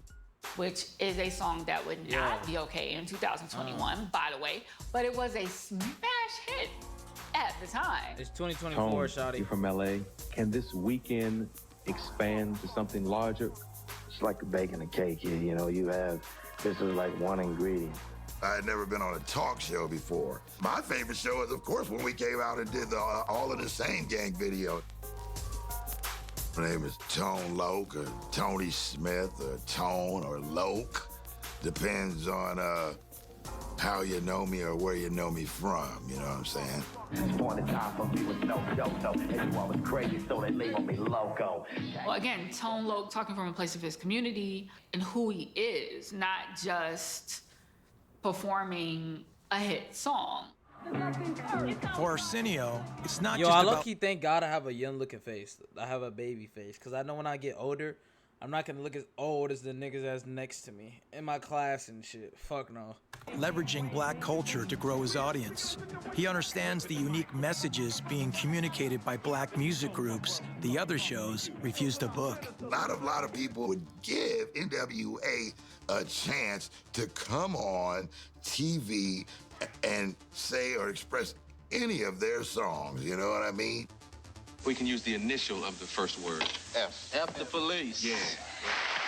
Which is a song that would not be okay in 2021, by the way. But it was a smash hit at the time. It's 2024, shawty. You're from LA. Can this weekend expand to something larger? It's like baking a cake here, you know, this is like one ingredient. I had never been on a talk show before. My favorite show is, of course, when we came out and did the All of the Same Gang video. My name is Tone Loc, or Tony Smith, or Tone, or Loc. Depends on how you know me or where you know me from, you know what I'm saying? This point in time for me was no, everyone was crazy, so they labeled me loco. Well, again, Tone Loc talking from a place of his community and who he is, not just performing a hit song. For Arsenio, it's not Yo, just I about... low-key thank God I have a young looking face. I have a baby face. Because I know when I get older, I'm not going to look as old as the niggas that's next to me in my class and shit. Fuck no. Leveraging black culture to grow his audience. He understands the unique messages being communicated by black music groups the other shows refuse to book. A lot of people would give NWA a chance to come on TV and say or express any of their songs, you know what I mean? We can use the initial of the first word. F. F the police. Yeah.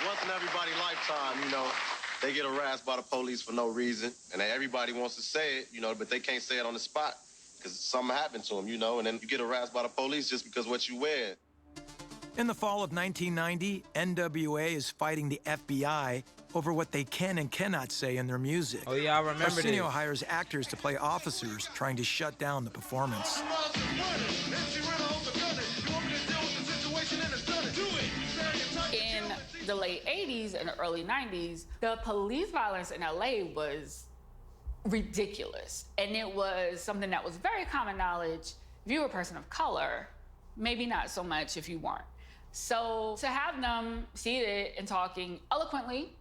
Once in everybody's lifetime, you know, they get harassed by the police for no reason, and everybody wants to say it, you know, but they can't say it on the spot because something happened to them, you know, and then you get harassed by the police just because what you wear. In the fall of 1990, NWA is fighting the FBI over what they can and cannot say in their music. Oh yeah, I remember Arsenio this. hires actors to play officers trying to shut down the performance. In the late 80s and the early 90s, the police violence in LA was ridiculous. And it was something that was very common knowledge. If you were a person of color, maybe not so much if you weren't. So to have them seated and talking eloquently,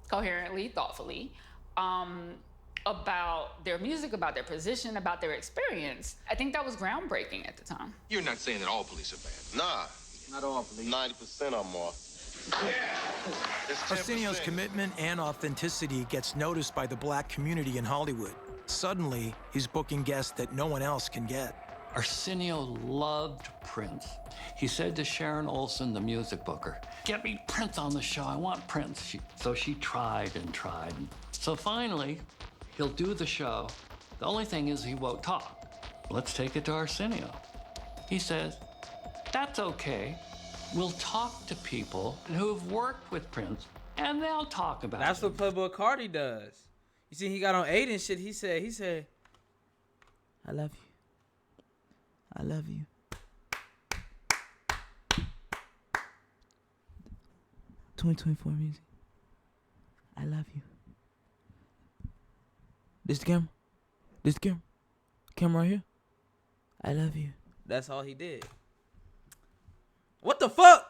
coherently, thoughtfully, about their music, about their position, about their experience, I think that was groundbreaking at the time. You're not saying that all police are bad. Nah, not all police. 90% or more. Arsenio's commitment and authenticity gets noticed by the black community in Hollywood. Suddenly, he's booking guests that no one else can get. Arsenio loved Prince. He said to Sharon Olsen, the music booker, "Get me Prince on the show. I want Prince." So she tried and tried. So finally, he'll do the show. The only thing is he won't talk. Let's take it to Arsenio. He says, "That's okay. We'll talk to people who've worked with Prince, and they'll talk about it." That's what Playboy Cardi does. You see, he got on 8 and shit. He said, "I love you. I love you." 2024 music. I love you. This the camera? This the camera? Camera right here? I love you. That's all he did. What the fuck?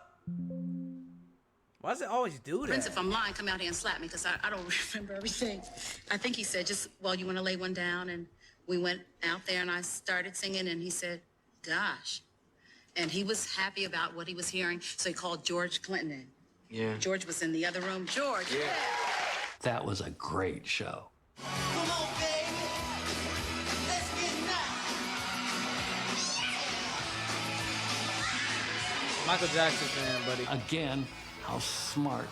Why does it always do that? Prince, if I'm lying, come out here and slap me, because I don't remember everything. I think he said, just, well, you want to lay one down? And we went out there and I started singing and he said, gosh. And he was happy about what he was hearing, so he called George Clinton in. Yeah. George was in the other room. George. Yeah. That was a great show. Come on, baby. Let's get Michael Jackson fan, buddy. Again, how smart.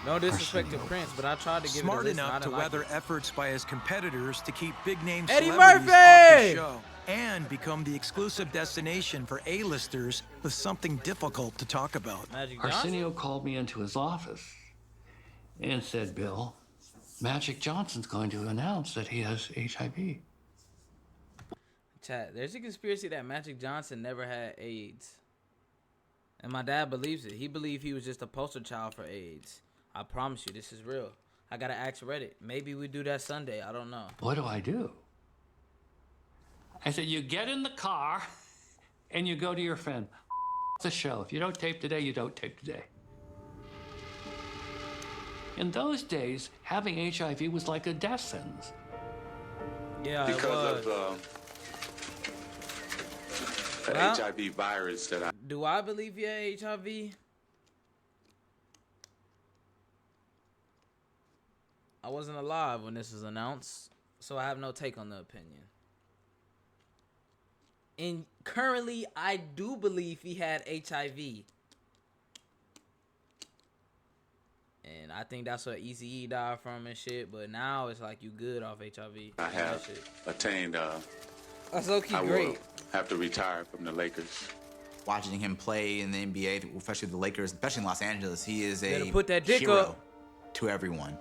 No disrespect to Prince, but I tried to give Smart it a listen. enough I to didn't like weather it. efforts by his competitors to keep big-name Eddie celebrities Murphy! off the show and become the exclusive destination for A-listers with something difficult to talk about. Arsenio called me into his office and said, Bill, Magic Johnson's going to announce that he has HIV. Chat, there's a conspiracy that Magic Johnson never had AIDS. And my dad believes it. He believed he was just a poster child for AIDS. I promise you, this is real. I gotta ask Reddit. Maybe we do that Sunday. I don't know. What do I do? I said, you get in the car and you go to your friend. The show. If you don't tape today, you don't tape today. In those days, having HIV was like a death sentence. Yeah, because of the Well, HIV virus that I. Do I believe he had HIV? I wasn't alive when this was announced, so I have no take on the opinion. And currently, I do believe he had HIV. And I think that's what Eazy-E died from and shit. But now it's like you good off HIV. I have attained. That's low-key I will great. have to retire from the Lakers. Watching him play in the NBA, especially the Lakers, especially in Los Angeles, he is Better a put that dick hero up. to everyone.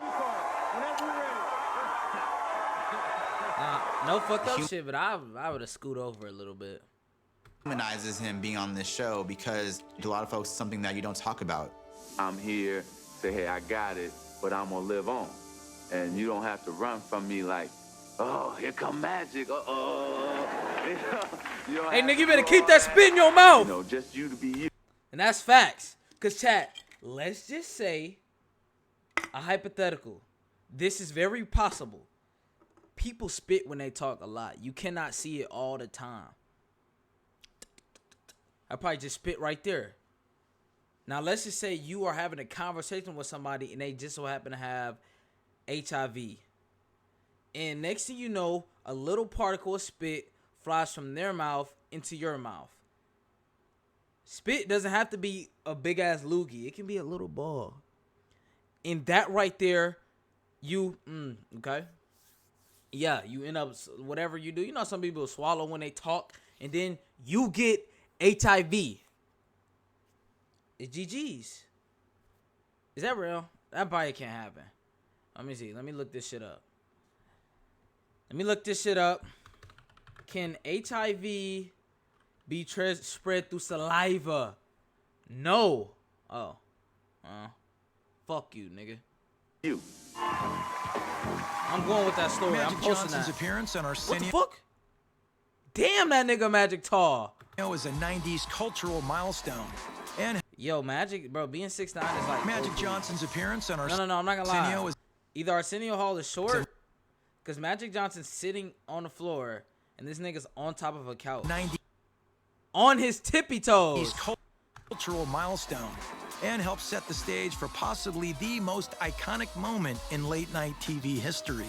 No fucked up shit, but I would have scooted over a little bit. Humanizes him being on this show because to a lot of folks, it's something that you don't talk about. I'm here, say, hey, I got it, but I'm gonna live on. And you don't have to run from me like, oh, here come Magic, Hey, nigga, you better keep that spit in your mouth. You know, just you to be you. And that's facts. Because, chat, let's just say a hypothetical. This is very possible. People spit when they talk a lot. You cannot see it all the time. I probably just spit right there. Now, let's just say you are having a conversation with somebody and they just so happen to have HIV. And next thing you know, a little particle of spit flies from their mouth into your mouth. Spit doesn't have to be a big-ass loogie. It can be a little ball. And that right there, okay? Yeah, you end up, whatever you do. You know some people swallow when they talk, and then you get HIV. It's GG's. Is that real? That probably can't happen. Let me see. Let me look this shit up. Can HIV be spread through saliva? No. Oh. Fuck you, nigga. You. I'm going with that story. Magic I'm posting Johnson's that. appearance on What the Arsenio fuck? Damn, that nigga Magic tall. is a 90s cultural milestone. And Yo, Magic, bro, being 6'9" is like Magic OP. Johnson's appearance on No, I'm not gonna lie. Arsenio is Either Arsenio Hall is short, because Magic Johnson's sitting on the floor, and this nigga's on top of a couch. 90s On his tippy toes. cultural milestone and helped set the stage for possibly the most iconic moment in late-night TV history.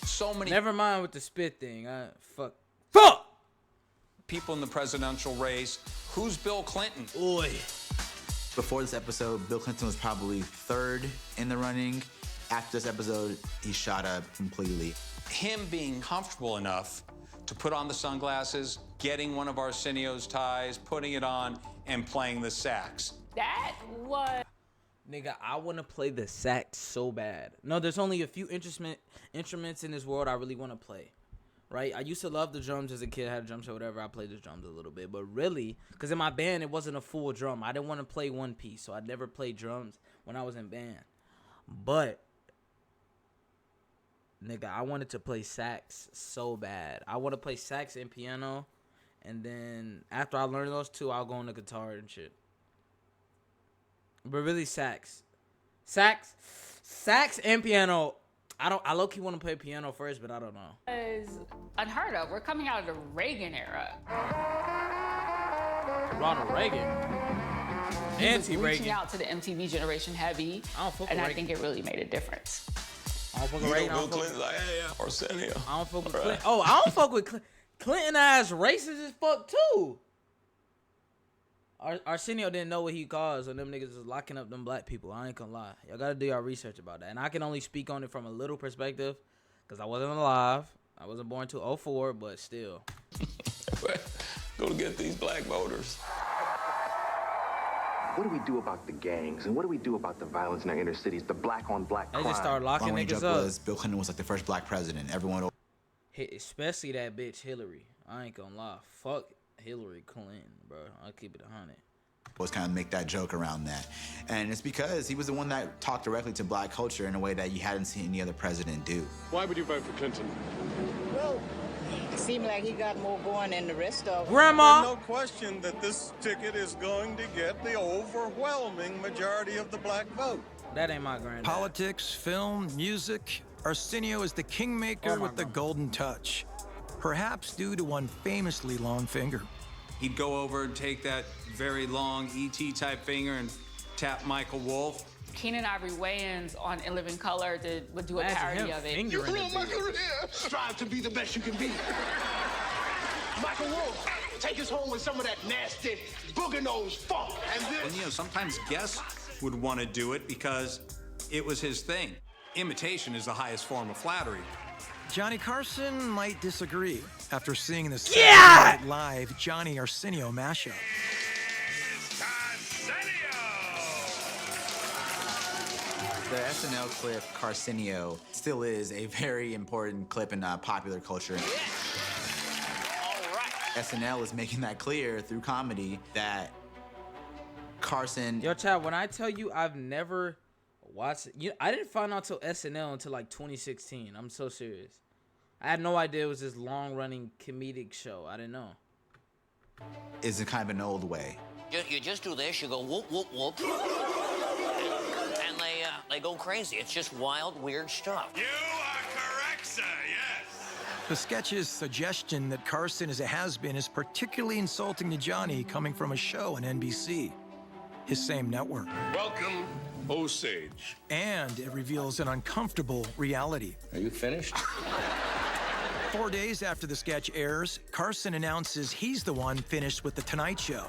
So many Never mind with the spit thing. Fuck. people in the presidential race. Who's Bill Clinton? Oi. Before this episode, Bill Clinton was probably third in the running. After this episode, he shot up completely. Him being comfortable enough to put on the sunglasses, getting one of Arsenio's ties, putting it on, and playing the sax. That was... Nigga, I want to play the sax so bad. No, there's only a few instruments in this world I really want to play. Right? I used to love the drums as a kid. I had a drum show, whatever. I played the drums a little bit. But really, because in my band, it wasn't a full drum. I didn't want to play one piece, so I never played drums when I was in band. But, nigga, I wanted to play sax so bad. I want to play sax and piano. And then after I learn those two, I'll go on the guitar and shit. But really sax and piano. I low-key want to play piano first, but I don't know. Is unheard of. We're coming out of the Reagan era. Ronald Reagan. He was reaching Anti-Reagan. out to the MTV generation heavy, I don't fuck and with I Reagan. think it really made a difference. I don't fuck with You Reagan. know I Bill don't fuck Clinton's with- like, hey, Arsenio. I don't fuck with All right. Clinton. Oh, I don't fuck with Clinton. Clinton ass racist as fuck too. Arsenio didn't know what he caused when them niggas was locking up them black people. I ain't gonna lie. Y'all gotta do your research about that. And I can only speak on it from a little perspective because I wasn't alive. I wasn't born till 04, but still. Go to get these black voters. What do we do about the gangs? And what do we do about the violence in our inner cities, the black on black They crime? just started locking Long range niggas joke up. was Bill Clinton was like the first black president. Everyone Especially that bitch Hillary. I ain't gonna lie. Fuck Hillary Clinton, bro. I'll keep it 100. was kind of make that joke around that. And it's because he was the one that talked directly to black culture in a way that you hadn't seen any other president do. Why would you vote for Clinton? Well, it seemed like he got more going than the rest of them. Grandma! There's no question that this ticket is going to get the overwhelming majority of the black vote. That ain't my granddad. Politics, film, music. Arsenio is the kingmaker Oh, my with the God. golden touch, perhaps due to one famously long finger. He'd go over and take that very long ET type finger and tap Michael Wolff. Keenan Ivory Wayans on In Living Color would do a Imagine parody him of it. fingering Ruin it, my dude. career. Strive to be the best you can be. Michael Wolff, take us home with some of that nasty booger nose funk. And And this. you know, sometimes guests would want to do it because it was his thing. Imitation is the highest form of flattery. Johnny Carson might disagree after seeing the Yeah! Saturday Night Live Johnny Arsenio mashup. The SNL clip Carcinio still is a very important clip in popular culture. SNL is making that clear through comedy that Carson. Yo, Chad, when I tell you I've never watched, I didn't find out till SNL until like 2016. I'm so serious. I had no idea it was this long-running comedic show. I didn't know. Is kind of an old way. You just do this, you go whoop, whoop, whoop. And they go crazy. It's just wild, weird stuff. You are correct, sir, yes. The sketch's suggestion that Carson is a has-been is particularly insulting to Johnny coming from a show on NBC, his same network. Welcome, Osage. And it reveals an uncomfortable reality. Are you finished? 4 days after the sketch airs, Carson announces he's the one finished with The Tonight Show.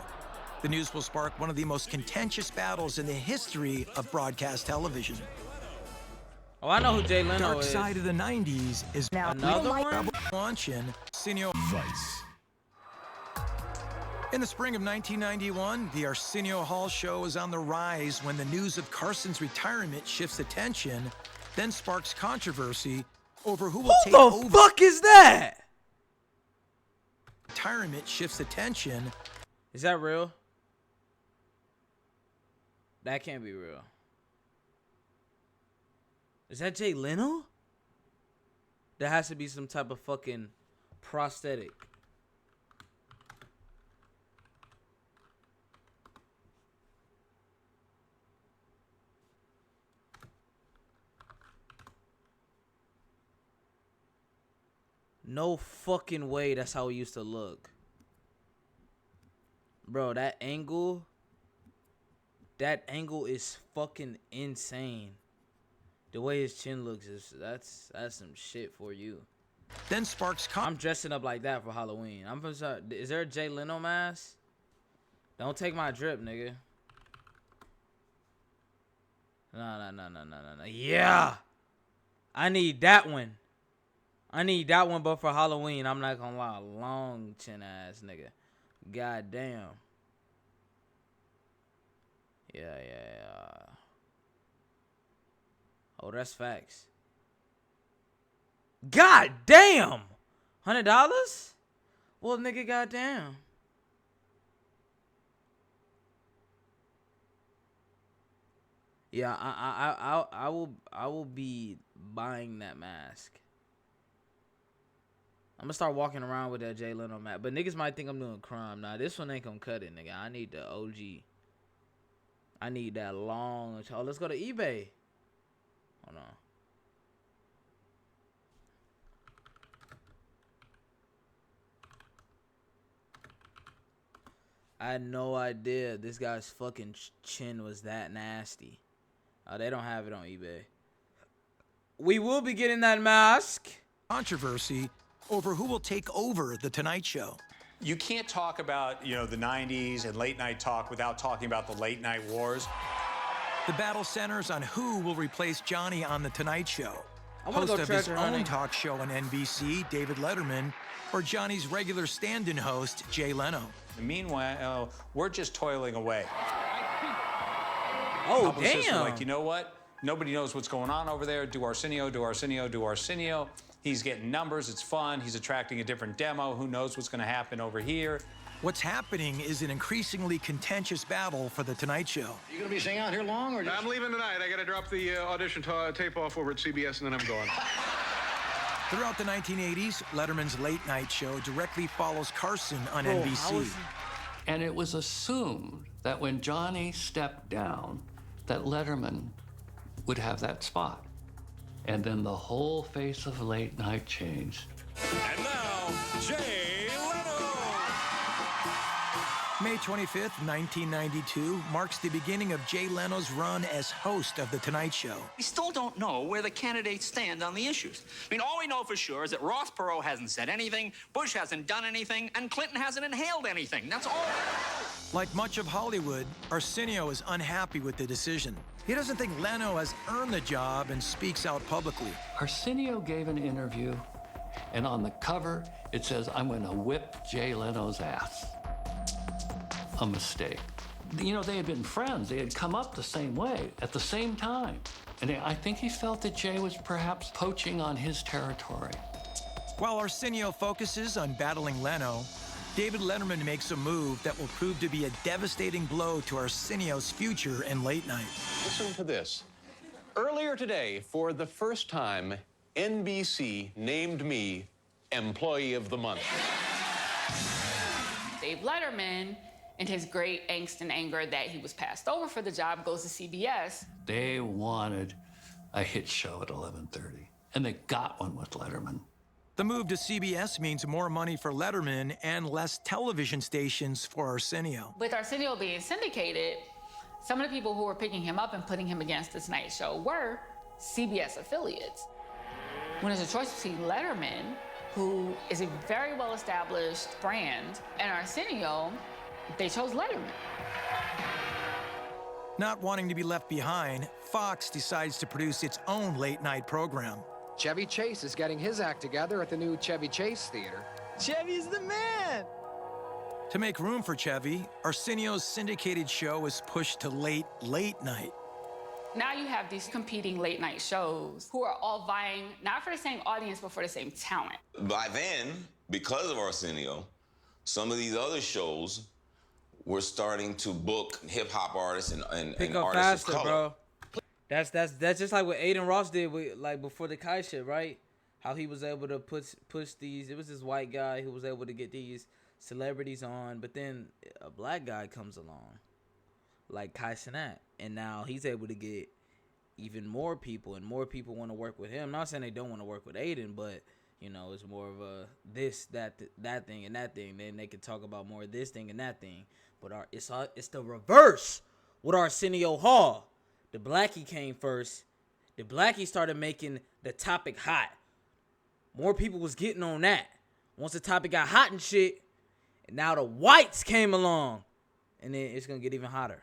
The news will spark one of the most contentious battles in the history of broadcast television. Oh, I know who Jay Leno Dark is. Side of the 90s is Another one? launching Arsenio Vice. In the spring of 1991, the Arsenio Hall show is on the rise when the news of Carson's retirement shifts attention, then sparks controversy over who will take Who over. the fuck is that? Retirement shifts attention. Is that real? That can't be real. Is that Jay Leno? There has to be some type of fucking prosthetic. No fucking way that's how it used to look. Bro, that angle is fucking insane. The way his chin looks that's some shit for you. Then sparks I'm dressing up like that for Halloween. Sorry, is there a Jay Leno mask? Don't take my drip, nigga. No. Yeah. I need that one. But for Halloween, I'm not gonna lie. Long chin ass nigga. God damn. Yeah. Oh, that's facts. God damn. $100? Well, nigga, goddamn. Yeah, I will be buying that mask. I'm gonna start walking around with that Jay Leno mask. But niggas might think I'm doing crime. Nah, this one ain't gonna cut it, nigga. I need the OG. I need that long. Oh, let's go to eBay. Hold on. I had no idea this guy's fucking chin was that nasty. They don't have it on eBay. We will be getting that mask. Controversy over who will take over The Tonight Show. You can't talk about, the 90s and late night talk without talking about the late night wars. The battle centers on who will replace Johnny on The Tonight Show. Host of his treasure own hunting. talk show on NBC, David Letterman, or Johnny's regular stand-in host, Jay Leno. Meanwhile, we're just toiling away. Oh, Publicists are damn. like, you know what? Nobody knows what's going on over there. Do Arsenio, do Arsenio, do Arsenio. He's getting numbers. It's fun. He's attracting a different demo. Who knows what's going to happen over here? What's happening is an increasingly contentious battle for The Tonight Show. You gonna be staying out here long, or just... I'm leaving tonight. I gotta drop the audition tape off over at CBS, and then I'm gone. Throughout the 1980s, Letterman's late night show directly follows Carson on Oh, NBC. And it was assumed that when Johnny stepped down, that Letterman would have that spot. And then the whole face of late night changed. And now, Jay Leno. May 25th, 1992 marks the beginning of Jay Leno's run as host of The Tonight Show. We still don't know where the candidates stand on the issues. I mean, all we know for sure is that Ross Perot hasn't said anything, Bush hasn't done anything, and Clinton hasn't inhaled anything. That's all. Like much of Hollywood, Arsenio is unhappy with the decision. He doesn't think Leno has earned the job and speaks out publicly. Arsenio gave an interview, and on the cover, it says, "I'm going to whip Jay Leno's ass." A mistake. They had been friends. They had come up the same way at the same time. And I think he felt that Jay was perhaps poaching on his territory. While Arsenio focuses on battling Leno, David Letterman makes a move that will prove to be a devastating blow to Arsenio's future in late night. Listen to this. Earlier today, for the first time, NBC named me Employee of the Month. Dave Letterman, in his great angst and anger that he was passed over for the job, goes to CBS. They wanted a hit show at 11:30, and they got one with Letterman. The move to CBS means more money for Letterman and less television stations for Arsenio. With Arsenio being syndicated, some of the people who were picking him up and putting him against The Tonight Show were CBS affiliates. When there's a choice between Letterman, who is a very well-established brand, and Arsenio, they chose Letterman. Not wanting to be left behind, Fox decides to produce its own late-night program. Chevy Chase is getting his act together at the new Chevy Chase Theater. Chevy's the man! To make room for Chevy, Arsenio's syndicated show is pushed to late night. Now you have these competing late night shows who are all vying not for the same audience, but for the same talent. By then, because of Arsenio, some of these other shows were starting to book hip-hop artists and Pick up artists faster, of color. bro. That's just like what Aiden Ross did with, like, before the Kai shit, right? How he was able to push these. It was this white guy who was able to get these celebrities on, but then a black guy comes along, like Kai Cenat, and now he's able to get even more people, and more people want to work with him. I'm not saying they don't want to work with Aiden, but it's more of a this, that thing, and that thing. Then they can talk about more of this thing and that thing. But it's the reverse with Arsenio Hall. The Blackie came first. The Blackie started making the topic hot. More people was getting on that. Once the topic got hot and shit, and now the whites came along, and then it's gonna get even hotter.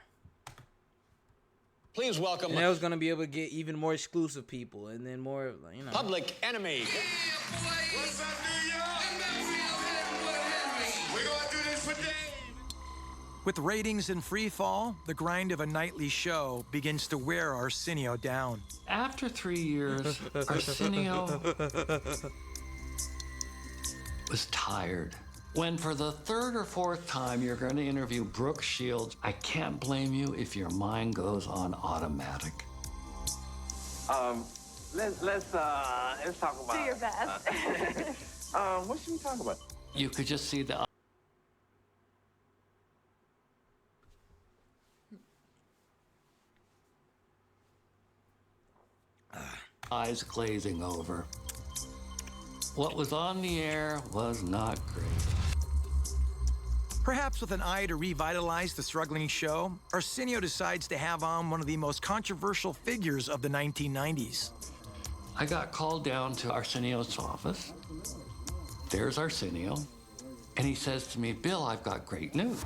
Please welcome. And that was gonna be able to get even more exclusive people, and then more, Public Enemy. What's up, New York? We're gonna do this for Dave. With ratings in free fall, the grind of a nightly show begins to wear Arsenio down. After 3 years, Arsenio was tired. When for the third or fourth time you're going to interview Brooke Shields, I can't blame you if your mind goes on automatic. Let's talk about. Do your best. What should we talk about? You could just see the eyes glazing over. What was on the air was not great. Perhaps with an eye to revitalize the struggling show, Arsenio decides to have on one of the most controversial figures of the 1990s. I got called down to Arsenio's office. There's Arsenio. And he says to me, Bill, I've got great news.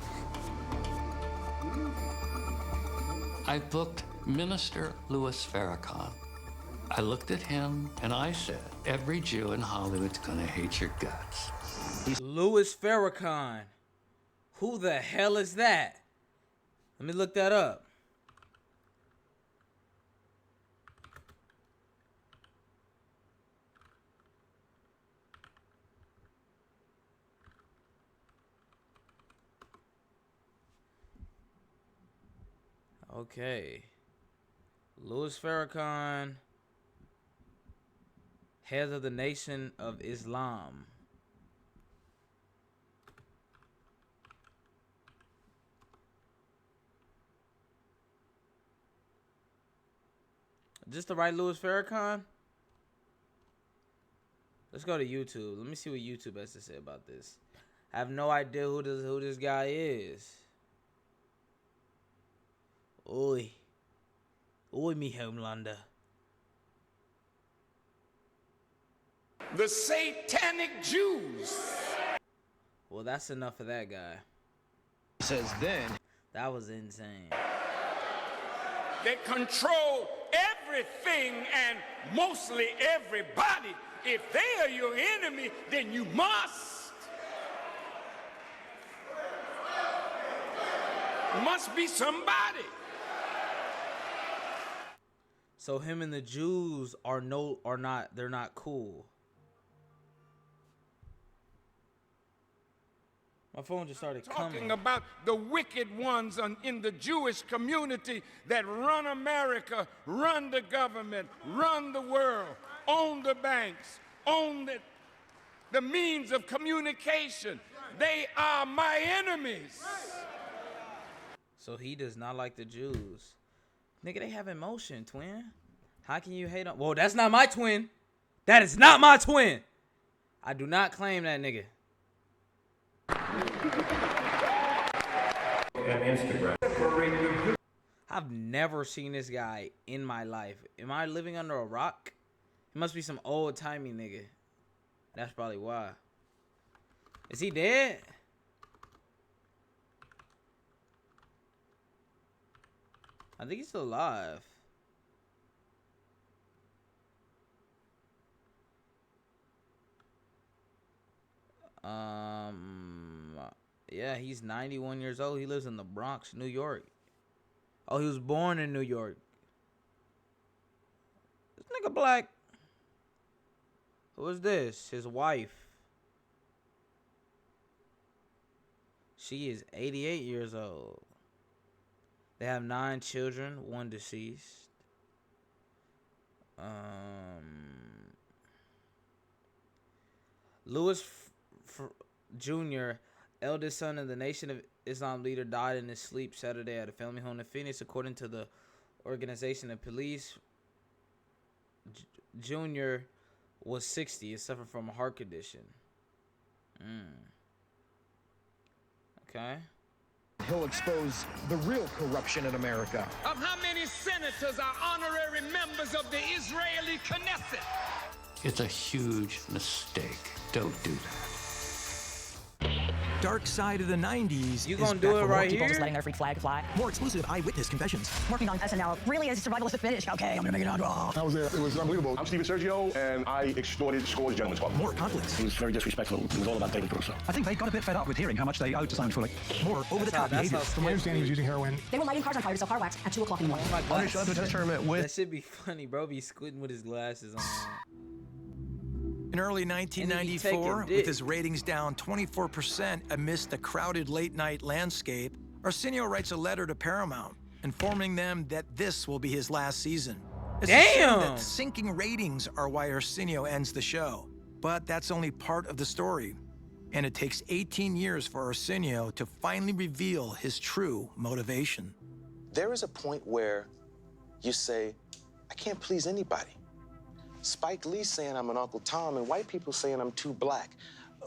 I've booked Minister Louis Farrakhan. I looked at him and I said, every Jew in Hollywood's gonna hate your guts. Louis Farrakhan. Who the hell is that? Let me look that up. Okay. Louis Farrakhan, head of the Nation of Islam. Just the right Louis Farrakhan? Let's go to YouTube. Let me see what YouTube has to say about this. I have no idea who this guy is. Oi. Oi, me Homelander. The Satanic Jews. Well, that's enough of that guy. Says then. That was insane. They control everything and mostly everybody. If they are your enemy, then you must be somebody. So him and the Jews they're not cool. My phone just started coming. Talking about the wicked ones in the Jewish community that run America, run the government, run the world, own the banks, own the means of communication. They are my enemies. So he does not like the Jews. Nigga, they have emotion, twin. How can you hate on... Well, that's not my twin. That is not my twin. I do not claim that nigga. Instagram. I've never seen this guy in my life. Am I living under a rock? He must be some old-timey nigga. That's probably why. Is he dead? I think he's still alive. Yeah, he's 91 years old. He lives in the Bronx, New York. Oh, he was born in New York. This nigga black. Who is this? His wife. She is 88 years old. They have 9 children, 1 deceased. Louis Jr., eldest son of the Nation of Islam leader, died in his sleep Saturday at a family home in Phoenix, according to the Organization of Police. Jr. was 60 and suffered from a heart condition. Okay. He'll expose the real corruption in America. Of how many senators are honorary members of the Israeli Knesset? It's a huge mistake. Don't do that. Dark Side of the 90s. You gonna do it right here? Just letting their freak flag fly. More exclusive eyewitness confessions. Working on SNL really is a survivalistic finish. Okay, I'm gonna make it on Raw. I was there. It was unbelievable. I'm Steven Sergio, and I extorted Score's Gentleman's Club. More conflicts. He was very disrespectful. It was all about David Caruso. I think they got a bit fed up with hearing how much they owed to Simon Fuller. More over-the-top behavior. From my understanding, he was using heroin. They were lighting cars on fire to sell car wax at 2 o'clock in the morning. That should be funny, bro. Be squinting with his glasses on. In early 1994, with his ratings down 24% amidst the crowded late-night landscape, Arsenio writes a letter to Paramount, informing them that this will be his last season. It's Damn! that sinking ratings are why Arsenio ends the show. But that's only part of the story. And it takes 18 years for Arsenio to finally reveal his true motivation. There is a point where you say, I can't please anybody. Spike Lee saying I'm an Uncle Tom and white people saying I'm too black.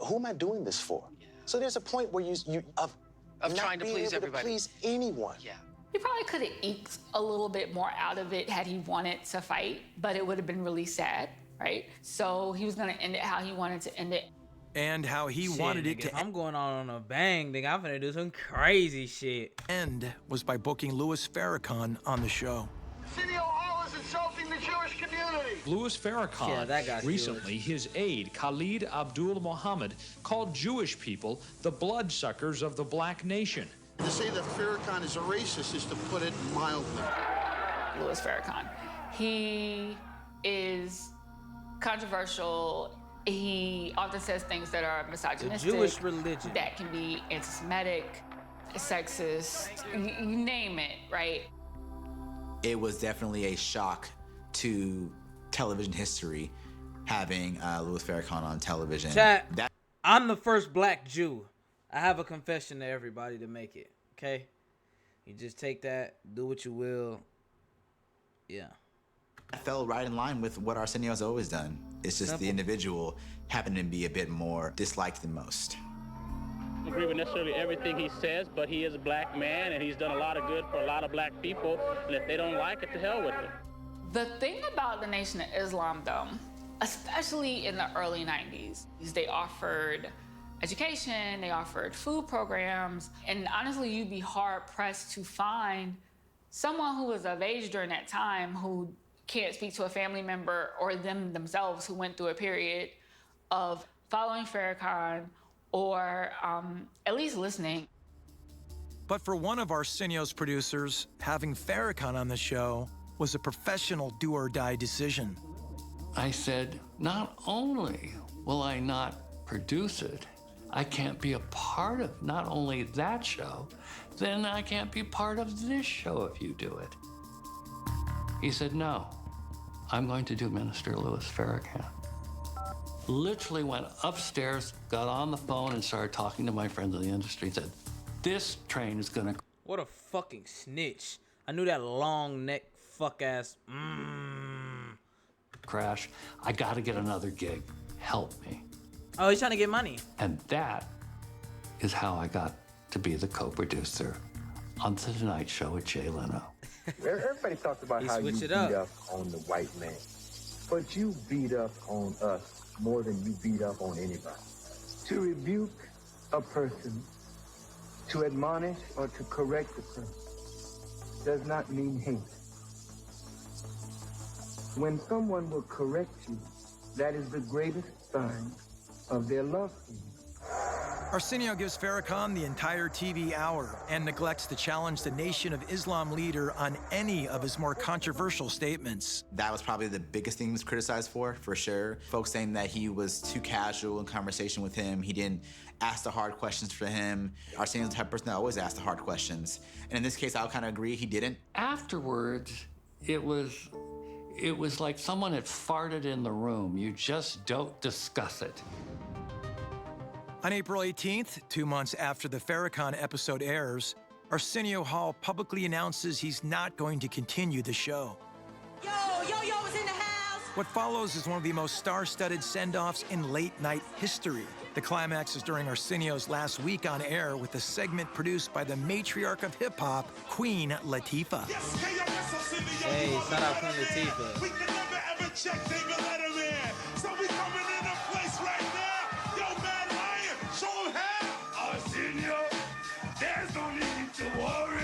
Who am I doing this for? So there's a point where you of not trying to being please able everybody. to please anyone. Yeah. He probably could have eked a little bit more out of it had he wanted to fight, but it would have been really sad, right? So he was gonna end it how he wanted to end it. And how he wanted it to I'm going on a bang, nigga. I'm finna do some crazy shit. end was by booking Louis Farrakhan on the show. Arsenio Hall is insulting the Jewish community. Louis Farrakhan, Yeah, that guy's recently his aide, Khalid Abdul Mohammed, called Jewish people the bloodsuckers of the black nation. To say that Farrakhan is a racist is to put it mildly. Louis Farrakhan. He is controversial. He often says things that are misogynistic. Jewish religion. That can be anti-Semitic, sexist, you name it, right? It was definitely a shock to television history having Louis Farrakhan on television. Chat, I'm the first black Jew. I have a confession to everybody to make it, okay? You just take that, do what you will. Yeah. I fell right in line with what Arsenio's always done. It's just the individual happened to be a bit more disliked than most. I don't agree with necessarily everything he says, but he is a black man and he's done a lot of good for a lot of black people. And if they don't like it, to hell with it. The thing about the Nation of Islam, though, especially in the early 90s, is they offered education, they offered food programs, and honestly, you'd be hard-pressed to find someone who was of age during that time who can't speak to a family member or them themselves who went through a period of following Farrakhan or at least listening. But for one of Arsenio's producers, having Farrakhan on the show was a professional do-or-die decision. I said, not only will I not produce it, I can't be a part of not only that show, then I can't be part of this show if you do it. He said, no, I'm going to do Minister Louis Farrakhan. Literally went upstairs, got on the phone, and started talking to my friends in the industry. Said, this train is gonna... What a fucking snitch. I knew that long neck fuck ass. crash. I gotta get another gig. Help me. Oh, he's trying to get money. And that is how I got to be the co-producer on The Tonight Show with Jay Leno. Everybody talks about how you beat up on the white man, but you beat up on us more than you beat up on anybody. To rebuke a person, to admonish or to correct a person, does not mean hate. When someone will correct you, that is the greatest sign of their love for you. Arsenio gives Farrakhan the entire TV hour and neglects to challenge the Nation of Islam leader on any of his more controversial statements. That was probably the biggest thing he was criticized for sure. Folks saying that he was too casual in conversation with him. He didn't ask the hard questions for him. Arsenio's the type of person that always asks the hard questions. And in this case, I'll kind of agree, he didn't. Afterwards, it was like someone had farted in the room. You just don't discuss it. On April 18th, 2 months after the Farrakhan episode airs, Arsenio Hall publicly announces he's not going to continue the show. Yo was in the house. What follows is one of the most star-studded send-offs in late-night history. The climax is during Arsenio's last week on air with a segment produced by the matriarch of hip-hop, Queen Latifah. Hey, shout out Queen Latifah. We can never ever check David Letterman. So we coming in a place right now. Yo, Mad Lion, show him how. Arsenio, there's no need to worry.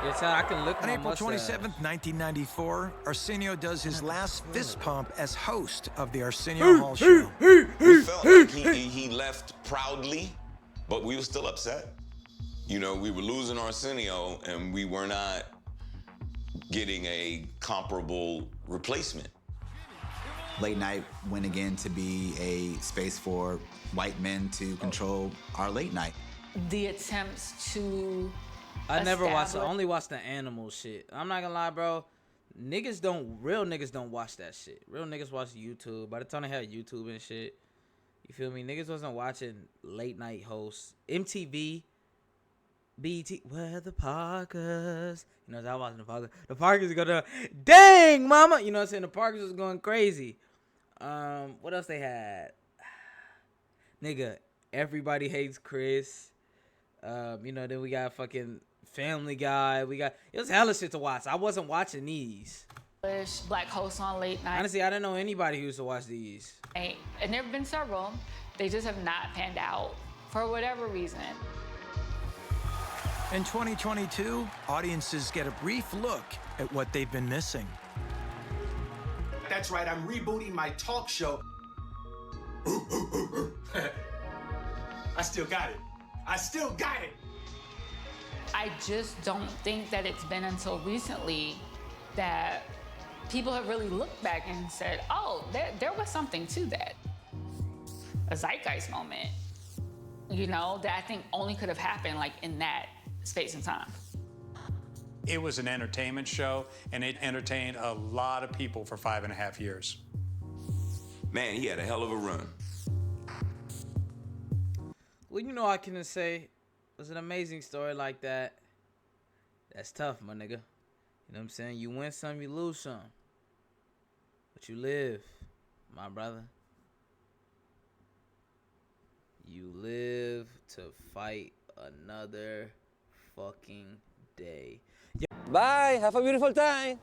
Yes, I can look On my April mustache. 27th, 1994, Arsenio does his last fist pump as host of the Arsenio Hall Show. We felt like he left proudly, but we were still upset. You know, we were losing Arsenio, and we were not getting a comparable replacement. Late night went again to be a space for white men to control our late night. The attempts to I never watched. I establish- only watched the animal shit. I'm not gonna lie, bro. Real niggas don't watch that shit. Real niggas watch YouTube. By the time they had YouTube and shit, you feel me? Niggas wasn't watching late night hosts. MTV, BET, where the Parkers. You know, I was watching the Parkers. The Parkers go to, dang, mama. You know what I'm saying? The Parkers was going crazy. What else they had? Nigga, everybody hates Chris. You know, then we got fucking Family Guy. It was hella shit to watch. I wasn't watching these. Black hosts on late night. Honestly, I didn't know anybody who used to watch these. And there have been several. They just have not panned out for whatever reason. In 2022, audiences get a brief look at what they've been missing. That's right, I'm rebooting my talk show. I still got it. I still got it. I just don't think that it's been until recently that people have really looked back and said, oh, there was something to that. A zeitgeist moment, you know, that I think only could have happened like in that space and time. It was an entertainment show, and it entertained a lot of people for 5.5 years. Man, he had a hell of a run. Well, you know, I can just say it was an amazing story like that. That's tough, my nigga. You know what I'm saying? You win some, you lose some. But you live, my brother. You live to fight another fucking day. Bye. Have a beautiful time.